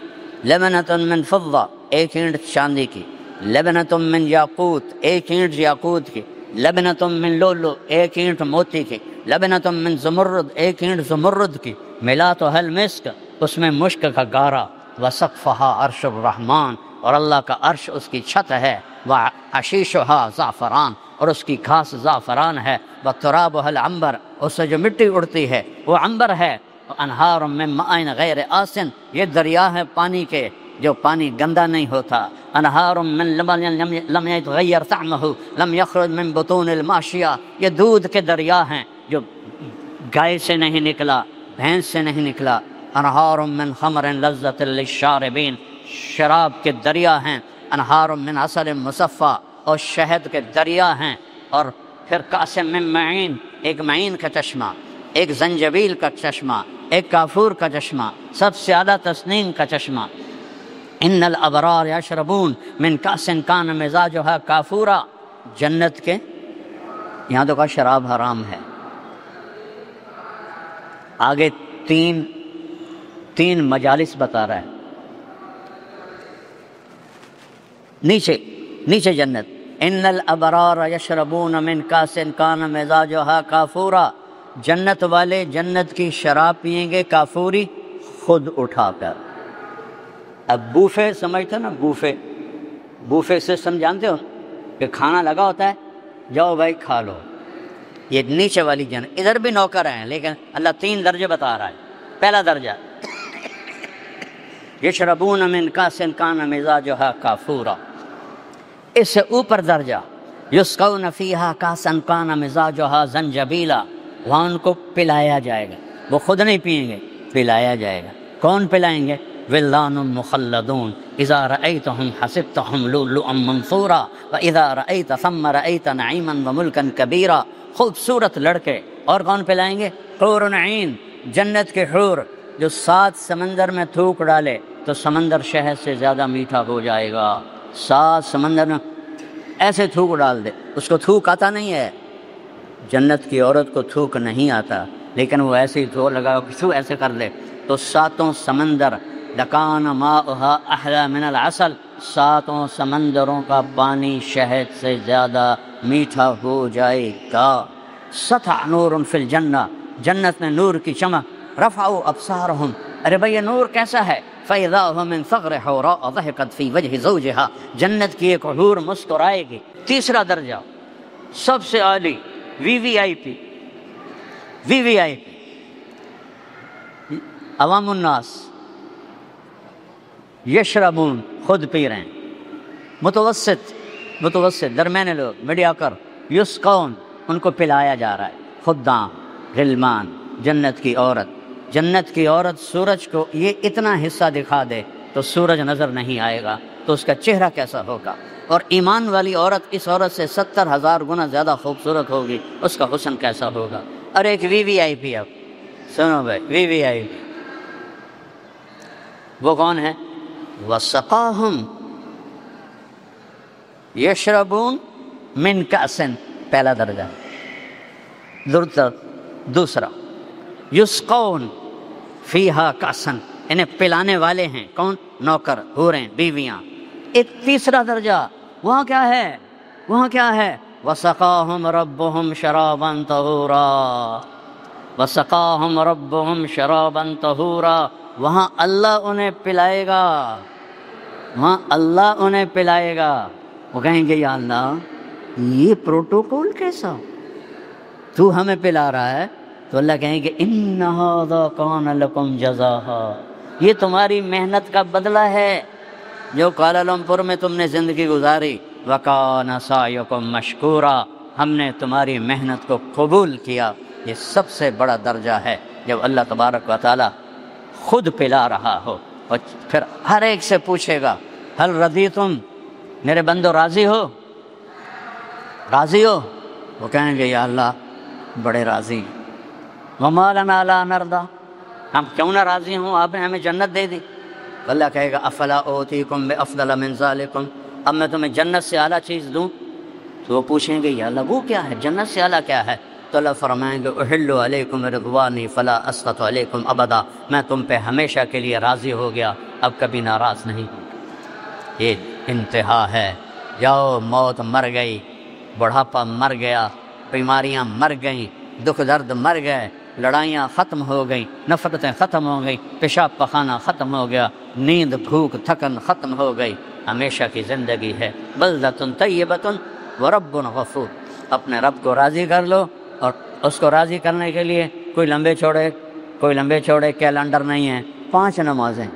لبنۃ من فضہ، ایک اینٹ چاندی کی، لبنۃ من یاقوت، ایک اینٹ یاقوت کی، لبنۃ من لؤلؤ، ایک اینٹ موتی کی، لبنۃ من زمرد، ایک اینٹ زمرد کی، ملاتھا المسک، اس میں مشک کا گارا، وسقفہا عرش الرحمن، اور اللہ کا عرش اس کی چھت ہے، وعشیشہا زعفران، اور اس کی گھاس زعفران ہے، وترابہا العنبر، اس سے جو مٹی اڑتی ہے وہ عنبر ہے، انہار من ماء غیر آسن، یہ دریا ہے پانی کے جو پانی گندا نہیں ہوتا، انہار من لم یتغیر طعمہ لم یخرج من بطون الماشیہ، یہ دودھ کے دریا ہیں جو گائے سے نہیں نکلا، بھینس سے نہیں نکلا. انہار من خمر لذۃ للشاربین، شراب کے دریا ہیں. انہار من عسل مصفی، اور شہد کے دریا ہیں. اور پھر کاس من معین، ایک معین کا چشمہ، ایک زنجبیل کا چشمہ، ایک کافور کا چشمہ، سب سے اعلیٰ تسنیم کا چشمہ. ان الابرار یشربون من کاس کان مزاجها کافورا، جنت کے یہاں تو کا شراب حرام ہے. آگے تین مجالس بتا رہا ہے. نیچے جنت، ان الابرار یشربون من کاس کان مزاجها کافورا، جنت والے جنت کی شراب پئیں گے کافوری، خود اٹھا کر. اب بوفے سمجھتے نا، بوفے سسٹم جانتے ہو کہ کھانا لگا ہوتا ہے، جاؤ بھائی کھا لو. یہ نیچے والی جنت، ادھر بھی نوکر ہیں لیکن اللہ 3 درجے بتا رہا ہے. پہلا درجہ یشربون من کاس کان مزاجها کافورا، اس سے اوپر درجہ یسقون فیہا کاسا کان مزاجها زنجبیلا، وہاں ان کو پلایا جائے گا، وہ خود نہیں پئیں گے، پلایا جائے گا. کون پلائیں گے؟ ولدان مخلدون اذا رأیتهم حسبتهم لؤلؤا منثورا واذا رأیت ثم رأیت نعیما وملکا کبیرا. خوبصورت لڑکے. اور کون پلائیں گے؟ حور عین، جنت کے حور جو 7 سمندر میں تھوک ڈالے تو سمندر شہد سے زیادہ میٹھا ہو جائے گا. 7 سمندر میں ایسے تھوک ڈال دے، اس کو تھوک آتا نہیں ہے. جنت کی عورت کو تھوک نہیں آتا لیکن وہ ایسے ہی تھوک لگا کیوں ایسے کر لے تو 7 سمندر لکان ماؤہا احلی من العسل، 7 سمندروں کا پانی شہد سے زیادہ میٹھا ہو جائے گا. سطح نور فی الجنہ، جنت میں نور کی چمک. رفعوا ابصارہم، ارے بھئی یہ نور کیسا ہے؟ فَإِذَا هُوَ مِنْ ثَغْرِ حَوْرَاءَ ضَحِكَتْ فِي وَجْهِ زَوْجِهَا، جنت کی ایک حور مسکرائے گی. تیسرا درجہ سب سے عالی، وی وی آئی پی. عوام الناس یشربون، خود پی رہے ہیں. متوسط درمیانے لوگ، میڈیاکر. یسقون، ان کو پلایا جا رہا ہے. خدام، غلمان، جنت کی عورت سورج کو یہ اتنا حصہ دکھا دے تو سورج نظر نہیں آئے گا تو اس کا چہرہ کیسا ہوگا. اور ایمان والی عورت اس عورت سے 70,000 گنا زیادہ خوبصورت ہوگی، اس کا حسن کیسا ہوگا. اور ایک وی وی آئی پی، اب سنو بھائی، وی وی آئی پی وہ کون ہے؟ وَسَقَاهُمْ یشربون من کأس، پہلا درجہ. دوسرا یسقون، فیہا کاسن، انہیں پلانے والے ہیں کون؟ نوکر، حوریں، بیویاں۔ ایک تیسرا درجہ وہاں کیا ہے؟ وہاں کیا ہے؟ وسقاہم ربہم شرابا طہورا، وسقاہم ربہم شرابا طہورا، وہاں اللہ انہیں پلائے گا، وہاں اللہ انہیں پلائے گا۔ وہ کہیں گے یا اللہ یہ پروٹوکول کیسا، تو ہمیں پلا رہا ہے؟ تو اللہ کہیں گے ان ھذا کان لکم جزاء، یہ تمہاری محنت کا بدلہ ہے جو کوالالمپور میں تم نے زندگی گزاری۔ وکان سعیکم مشکورا، ہم نے تمہاری محنت کو قبول کیا۔ یہ سب سے بڑا درجہ ہے جب اللہ تبارک و تعالی خود پلا رہا ہو، اور پھر ہر ایک سے پوچھے گا ہل رضیتم، میرے بندو راضی ہو؟ راضی ہو؟ وہ کہیں گے یا اللہ بڑے راضی۔ وما لنا لا نرضى، ہم کیوں نہ راضی ہوں، آپ نے ہمیں جنت دے دی۔ اللہ کہے گا افلا اوتیکم بافضل من ذالکم، اب میں تمہیں جنت سے اعلیٰ چیز دوں؟ تو وہ پوچھیں گے یا اللہ وہ کیا ہے، جنت سے اعلیٰ کیا ہے؟ تو اللہ فرمائیں گے احل علیکم رضوانی فلا اسخط علیکم ابدا، میں تم پہ ہمیشہ کے لیے راضی ہو گیا، اب کبھی ناراض نہیں ہوں۔ یہ انتہا ہے۔ جاؤ، موت مر گئی، بڑھاپا مر گیا، بیماریاں مر گئیں، دکھ درد مر گئے، لڑائیاں ختم ہو گئیں، نفرتیں ختم ہو گئیں، پیشاب پخانہ ختم ہو گیا، نیند بھوک تھکن ختم ہو گئی، ہمیشہ کی زندگی ہے۔ بلدۃ طیبۃ ورب غفور، اپنے رب کو راضی کر لو، اور اس کو راضی کرنے کے لیے کوئی لمبے چوڑے کیلنڈر نہیں ہے، 5 نمازیں،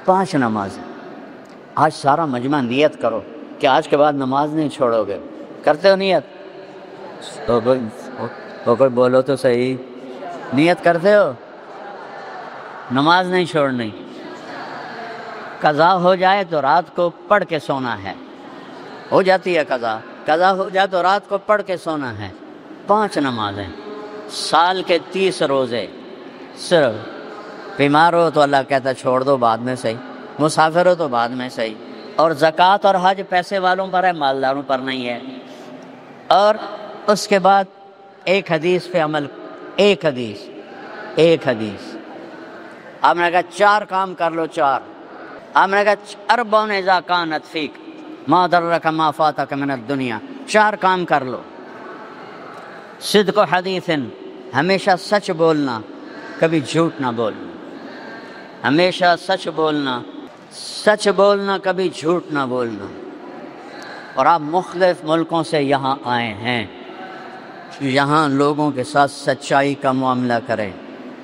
5 نمازیں۔ آج سارا مجمع نیت کرو کہ آج کے بعد نماز نہیں چھوڑو گے، کرتے ہو نیت؟ تو کوئی بولو تو صحیح، نیت کرتے ہو؟ نماز نہیں چھوڑنی، قضا ہو جائے تو رات کو پڑھ کے سونا ہے، ہو جاتی ہے قضا ہو جائے تو رات کو پڑھ کے سونا ہے۔ 5 نمازیں، سال کے 30 روزے، صرف بیمار ہو تو اللہ کہتا چھوڑ دو بعد میں صحیح، مسافر ہو تو بعد میں صحیح، اور زکوٰۃ اور حج پیسے والوں پر ہے، مالداروں پر نہیں ہے۔ اور اس کے بعد ایک حدیث پہ عمل، ایک حدیث آپ نے کہا 4 کام کر لو، 4 آپ نے کہا اربعن اذا کانت فیک ما ضرک ما فاتک من الدنیا، 4 کام کر لو۔ صدق حدیث، ہمیشہ سچ بولنا، کبھی جھوٹ نہ بولنا، ہمیشہ سچ بولنا، کبھی جھوٹ نہ بولنا۔ اور آپ مختلف ملکوں سے یہاں آئے ہیں، یہاں لوگوں کے ساتھ سچائی کا معاملہ کریں،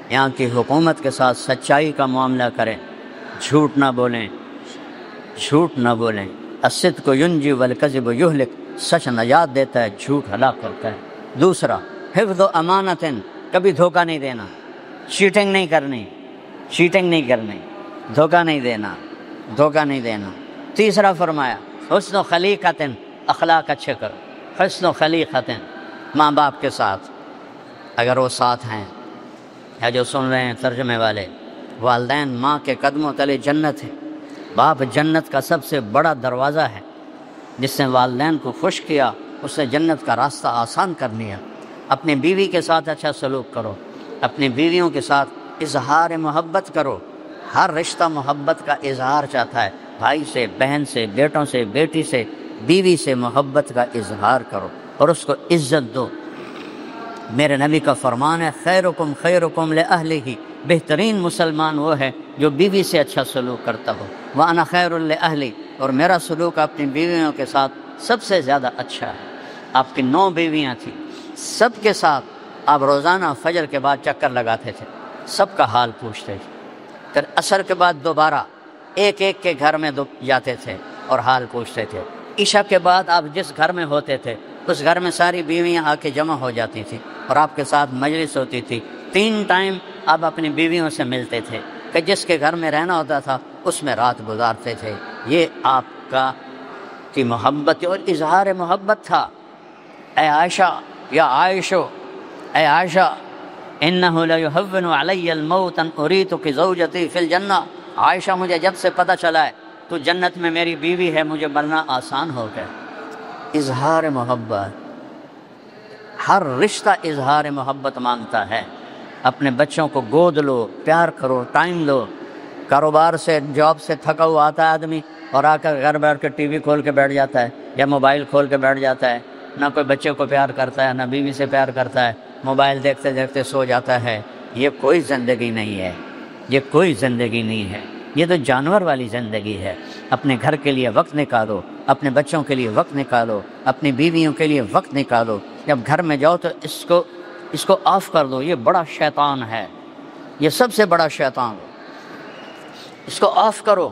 یہاں کی حکومت کے ساتھ سچائی کا معاملہ کریں، جھوٹ نہ بولیں، الصدق ینجی والکذب یہلک، سچ نجات دیتا ہے، جھوٹ ہلاک کرتا ہے۔ دوسرا حفظ امانت، کبھی دھوکہ نہیں دینا، چیٹنگ نہیں کرنی، دھوکہ نہیں دینا۔ تیسرا فرمایا حسن خلیقت، اخلاق اچھے کرو، حسن خلیقت، ماں باپ کے ساتھ اگر وہ ساتھ ہیں، یا جو سن رہے ہیں ترجمے والے، والدین ماں کے قدموں تلے جنت ہے، باپ جنت کا سب سے بڑا دروازہ ہے، جس نے والدین کو خوش کیا اس نے جنت کا راستہ آسان کر لیا۔ اپنی بیوی کے ساتھ اچھا سلوک کرو، اپنی بیویوں کے ساتھ اظہار محبت کرو، ہر رشتہ محبت کا اظہار چاہتا ہے، بھائی سے، بہن سے، بیٹوں سے، بیٹی سے، بیوی سے محبت کا اظہار کرو اور اس کو عزت دو۔ میرے نبی کا فرمان ہے خیرکم خیرکم لأہلہ، بہترین مسلمان وہ ہے جو بیوی سے اچھا سلوک کرتا ہو، وأنا خیر لأہلی، اور میرا سلوک اپنی بیویوں کے ساتھ سب سے زیادہ اچھا ہے۔ آپ کی 9 بیویاں تھیں، سب کے ساتھ آپ روزانہ فجر کے بعد چکر لگاتے تھے، سب کا حال پوچھتے تھے، پھر عصر کے بعد دوبارہ ایک ایک کے گھر میں جاتے تھے اور حال پوچھتے تھے۔ عشاء کے بعد آپ جس گھر میں ہوتے تھے اس گھر میں ساری بیویاں آ کے جمع ہو جاتی تھیں اور آپ کے ساتھ مجلس ہوتی تھی۔ 3 ٹائم آپ اپنی بیویوں سے ملتے تھے کہ جس کے گھر میں رہنا ہوتا تھا اس میں رات گزارتے تھے۔ یہ آپ کی محبت اور اظہار محبت تھا۔ اے عائشہ، یا عائشو، اے عائشہ، انہ لیہون علی الموت ان اریتک زوجتی فی الجنہ، عائشہ مجھے جب سے پتہ چلا ہے تو جنت میں میری بیوی ہے، مجھے مرنا آسان ہو گیا۔ اظہار محبت، ہر رشتہ اظہار محبت مانگتا ہے۔ اپنے بچوں کو گود لو، پیار کرو، ٹائم دو۔ کاروبار سے، جاب سے تھکا ہوا آتا ہے آدمی اور آ کر گھر بیٹھ کے ٹی وی کھول کے بیٹھ جاتا ہے یا موبائل کھول کے بیٹھ جاتا ہے، نہ کوئی بچے کو پیار کرتا ہے، نہ بیوی سے پیار کرتا ہے، موبائل دیکھتے دیکھتے سو جاتا ہے۔ یہ کوئی زندگی نہیں ہے، یہ کوئی زندگی نہیں ہے، یہ تو جانور والی زندگی ہے۔ اپنے گھر کے لیے وقت نکالو، اپنے بچوں کے لیے وقت نکالو، اپنی بیویوں کے لیے وقت نکالو۔ جب گھر میں جاؤ تو اس کو آف کر دو، یہ بڑا شیطان ہے، یہ سب سے بڑا شیطان ہے، اس کو آف کرو۔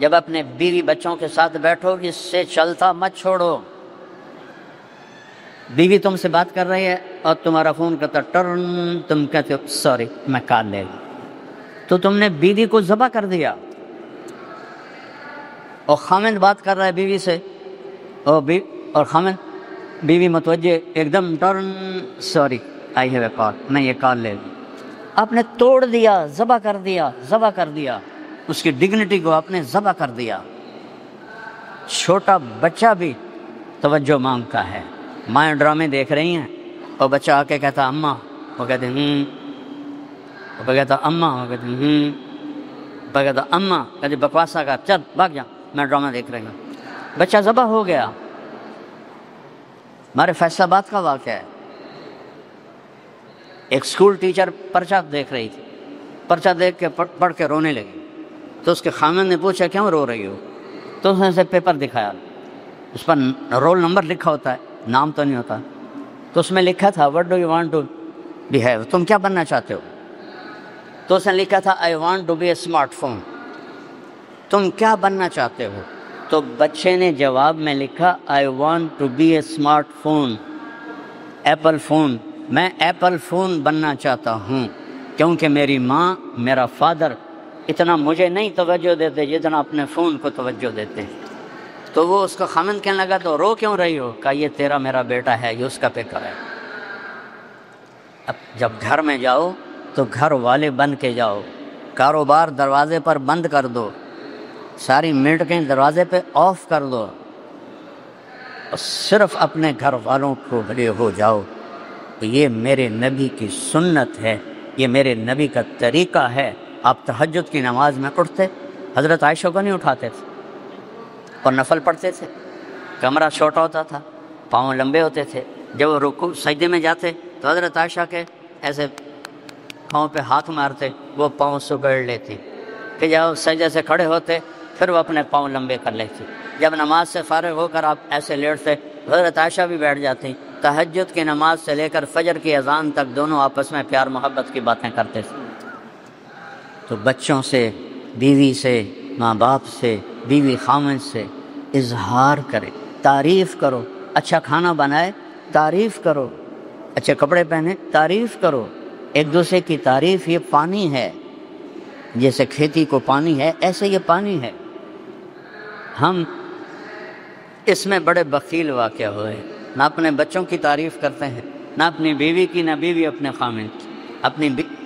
جب اپنے بیوی بچوں کے ساتھ بیٹھو، اس سے چلتا مت چھوڑو۔ بیوی تم سے بات کر رہی ہے اور تمہارا فون کرتا ٹرن، تم کہتے ہو سوری میں کال لے لوں، تو تم نے بیوی کو ذبح کر دیا۔ اور خامند بات کر رہا ہے بیوی سے اور خامند بیوی متوجہ ایک دم turn, sorry I have a call, میں یہ کال لے لوں۔ آپ نے توڑ دیا، ذبح کر دیا، اس کی ڈگنیٹی کو آپ نے ذبح کر دیا۔ چھوٹا بچہ بھی توجہ مانگتا ہے۔ مائیں ڈرامے دیکھ رہی ہیں اور بچہ آ کے کہتا اماں، وہ کہتے وہ کہتا اماں، وہ کہتے وہ کہتا اماں، کہتے بکواسا کا چل بھاگ جا، میں ڈرامہ دیکھ رہی ہوں۔ بچہ ذبح ہو گیا۔ ہمارے فیصل آباد کا واقعہ ہے، ایک اسکول ٹیچر پرچہ دیکھ رہی تھی، پرچہ دیکھ کے پڑھ کے رونے لگی، تو اس کے خامند نے پوچھا کیوں رو رہی ہو؟ تو اس نے اسے پیپر دکھایا، اس پر رول نمبر لکھا ہوتا ہے، نام تو نہیں ہوتا، تو اس میں لکھا تھا what do you want to be have, تم کیا بننا چاہتے ہو؟ تو اس نے لکھا تھا I want to be a smart phone, تم کیا بننا چاہتے ہو؟ تو بچے نے جواب میں لکھا I want to be a smart phone, Apple phone, میں ایپل فون بننا چاہتا ہوں، کیونکہ میری ماں، میرا فادر اتنا مجھے نہیں توجہ دیتے جتنا اپنے فون کو توجہ دیتے۔ تو وہ اس کا خامند کہنے لگا تو رو کیوں رہی ہو؟ کہا یہ تیرا میرا بیٹا ہے، یہ اس کا پیپر ہے۔ اب جب گھر میں جاؤ تو گھر والے بن کے جاؤ، کاروبار دروازے پر بند کر دو، ساری میٹنگیں دروازے پہ آف کر دو، اور صرف اپنے گھر والوں کو بھلے ہو جاؤ۔ یہ میرے نبی کی سنت ہے، یہ میرے نبی کا طریقہ ہے۔ آپ تہجد کی نماز میں اٹھتے، حضرت عائشہ کو نہیں اٹھاتے تھے اور نفل پڑھتے تھے، کمرہ چھوٹا ہوتا تھا، پاؤں لمبے ہوتے تھے، جب وہ رکوع سجدے میں جاتے تو حضرت عائشہ کے ایسے پاؤں پہ ہاتھ مارتے، وہ پاؤں سکڑ لیتی، کہ جب سجدے سے کھڑے ہوتے پھر وہ اپنے پاؤں لمبے کر لیتی، جب نماز سے فارغ ہو کر آپ ایسے لیٹتے حضرت عائشہ بھی بیٹھ جاتی۔ تہجد کی نماز سے لے کر فجر کی اذان تک دونوں آپس میں پیار محبت کی باتیں کرتے تھے۔ تو بچوں سے، بیوی سے، ماں باپ سے، بیوی خامند سے اظہار کرے، تعریف کرو، اچھا کھانا بنائے تعریف کرو، اچھے کپڑے پہنے تعریف کرو، ایک دوسرے کی تعریف یہ پانی ہے، جیسے کھیتی کو پانی ہے ایسے یہ پانی ہے۔ ہم اس میں بڑے بخیل واقع ہوئے، نہ اپنے بچوں کی تعریف کرتے ہیں، نہ اپنی بیوی کی، نہ بیوی اپنے خامند کی۔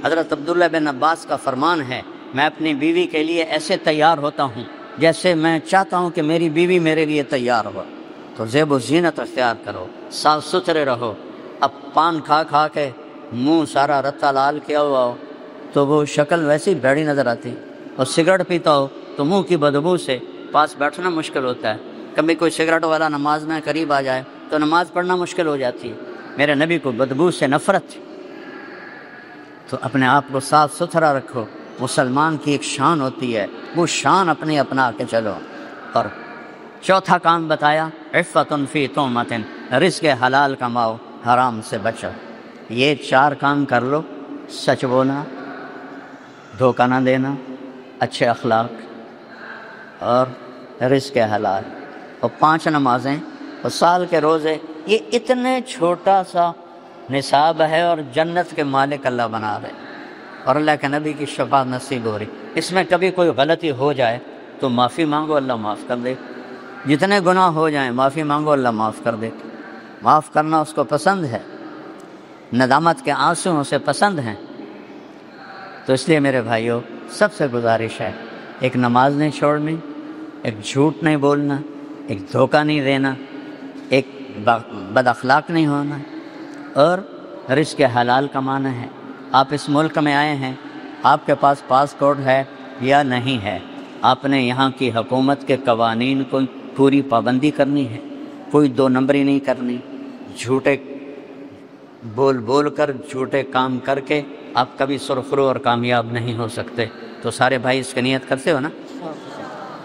حضرت عبداللہ بن عباس کا فرمان ہے میں اپنی بیوی کے لیے ایسے تیار ہوتا ہوں جیسے میں چاہتا ہوں کہ میری بیوی میرے لیے تیار ہو۔ تو زیب و زینت اختیار کرو، صاف ستھرے رہو۔ اب پان کھا کھا کے منہ سارا رتا لال کیا ہوا ہو تو وہ شکل ویسی بھیڑی نظر آتی، اور سگریٹ پیتا ہو تو منہ کی بدبو سے پاس بیٹھنا مشکل ہوتا ہے، کبھی کوئی سگریٹ والا نماز میں قریب آ جائے تو نماز پڑھنا مشکل ہو جاتی ہے۔ میرے نبی کو بدبو سے نفرت تھی، تو اپنے آپ کو صاف ستھرا رکھو۔ مسلمان کی ایک شان ہوتی ہے، وہ شان اپنے اپنا کے چلو۔ اور چوتھا کام بتایا عفت فی تہمت، رزق حلال کماؤ، حرام سے بچو۔ یہ 4 کام کر لو، سچ بولنا، دھوکہ نہ دینا، اچھے اخلاق اور رزق حلال، اور 5 نمازیں اور سال کے روزے۔ یہ اتنے چھوٹا سا نصاب ہے اور جنت کے مالک اللہ بنا رہے، اور اللہ کے نبی کی شفاعت نصیب ہو رہی۔ اس میں کبھی کوئی غلطی ہو جائے تو معافی مانگو، اللہ معاف کر دے۔ جتنے گناہ ہو جائیں معافی مانگو، اللہ معاف کر دے۔ معاف کرنا اس کو پسند ہے، ندامت کے آنسو اسے پسند ہیں۔ تو اس لیے میرے بھائیوں سب سے گزارش ہے، ایک نماز نہیں چھوڑنی، ایک جھوٹ نہیں بولنا، ایک دھوکہ نہیں دینا، ایک بد اخلاق نہیں ہونا، اور رزق حلال کمانا ہے، آپ اس ملک میں آئے ہیں، آپ کے پاس پاسپورٹ ہے یا نہیں ہے، آپ نے یہاں کی حکومت کے قوانین کو پوری پابندی کرنی ہے، کوئی دو نمبری نہیں کرنی، جھوٹے بول بول کر، جھوٹے کام کر کے آپ کبھی سرخرو اور کامیاب نہیں ہو سکتے۔ تو سارے بھائی اس کی نیت کرتے ہو نا؟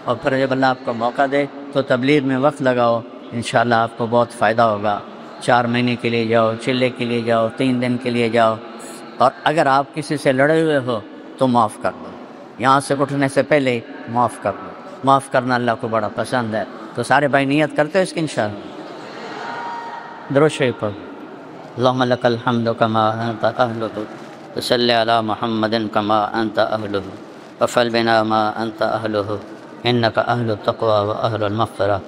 اور پھر جب اللہ آپ کو موقع دے تو تبلیغ میں وقت لگاؤ، انشاءاللہ آپ کو بہت فائدہ ہوگا۔ 4 مہینے کے لیے جاؤ، چلے کے لیے جاؤ، 3 دن کے لیے جاؤ، اور اگر آپ کسی سے لڑے ہوئے ہو تو معاف کر دو، یہاں سے اٹھنے سے پہلے معاف کر دو، معاف کرنا اللہ کو بڑا پسند ہے۔ تو سارے بھائی نیت کرتے ہو اس کی انشاءاللہ؟ درود شریف پڑھو۔ اللہم لک الحمد کما انت اہلہ، وصلی علی محمد کما انت اہلہ، وفعل بنا ما انت اہلہ، انک اہل التقوی و اہل المغفرہ۔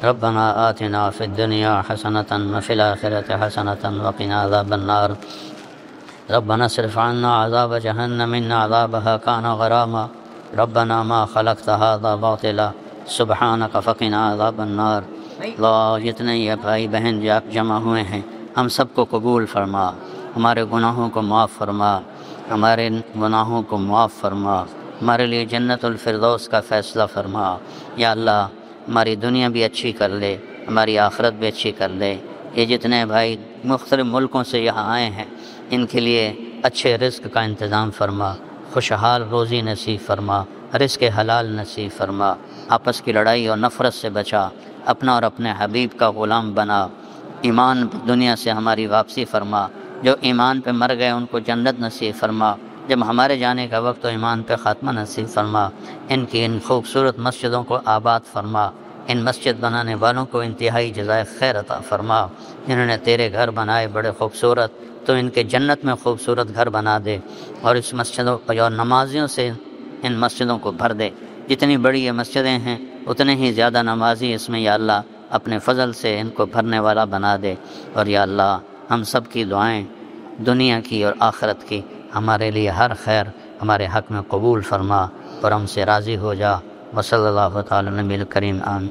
ربنا آتنا فی الدنیا حسنۃ وفی الآخرۃ حسنۃ وقنا عذاب النار۔ ربنا اصرف عنا عذاب جہنم ان عذابها كان غراما۔ ربنا ما خلقت هذا باطلا سبحانک فقنا عذاب النار۔ اللہ، جتنے یہ بھائی بہن جو آپ جمع ہوئے ہیں، ہم سب کو قبول فرما، ہمارے گناہوں کو معاف فرما، ہمارے گناہوں کو معاف فرما، ہمارے لیے جنت الفردوس کا فیصلہ فرما۔ یا اللہ، ہماری دنیا بھی اچھی کر لے، ہماری آخرت بھی اچھی کر لے۔ یہ جتنے بھائی مختلف ملکوں سے یہاں آئے ہیں، ان کے لیے اچھے رزق کا انتظام فرما، خوشحال روزی نصیب فرما، رزق حلال نصیب فرما، آپس کی لڑائی اور نفرت سے بچا، اپنا اور اپنے حبیب کا غلام بنا، ایمان دنیا سے ہماری واپسی فرما، جو ایمان پہ مر گئے ان کو جنت نصیب فرما، جب ہمارے جانے کا وقت تو ایمان پہ خاتمہ نصیب فرما۔ ان کی ان خوبصورت مسجدوں کو آباد فرما، ان مسجد بنانے والوں کو انتہائی جزائے خیر عطا فرما۔ جنہوں نے تیرے گھر بنائے بڑے خوبصورت، تو ان کے جنت میں خوبصورت گھر بنا دے، اور اس مسجدوں کو اور نمازیوں سے ان مسجدوں کو بھر دے۔ جتنی بڑی یہ مسجدیں ہیں اتنے ہی زیادہ نمازی اس میں یا اللہ اپنے فضل سے ان کو بھرنے والا بنا دے۔ اور یا اللہ، ہم سب کی دعائیں دنیا کی اور آخرت کی ہمارے لیے ہر خیر ہمارے حق میں قبول فرما، اور ہم سے راضی ہو جا۔ وصلی اللہ تعالی نبی الکریم آمین۔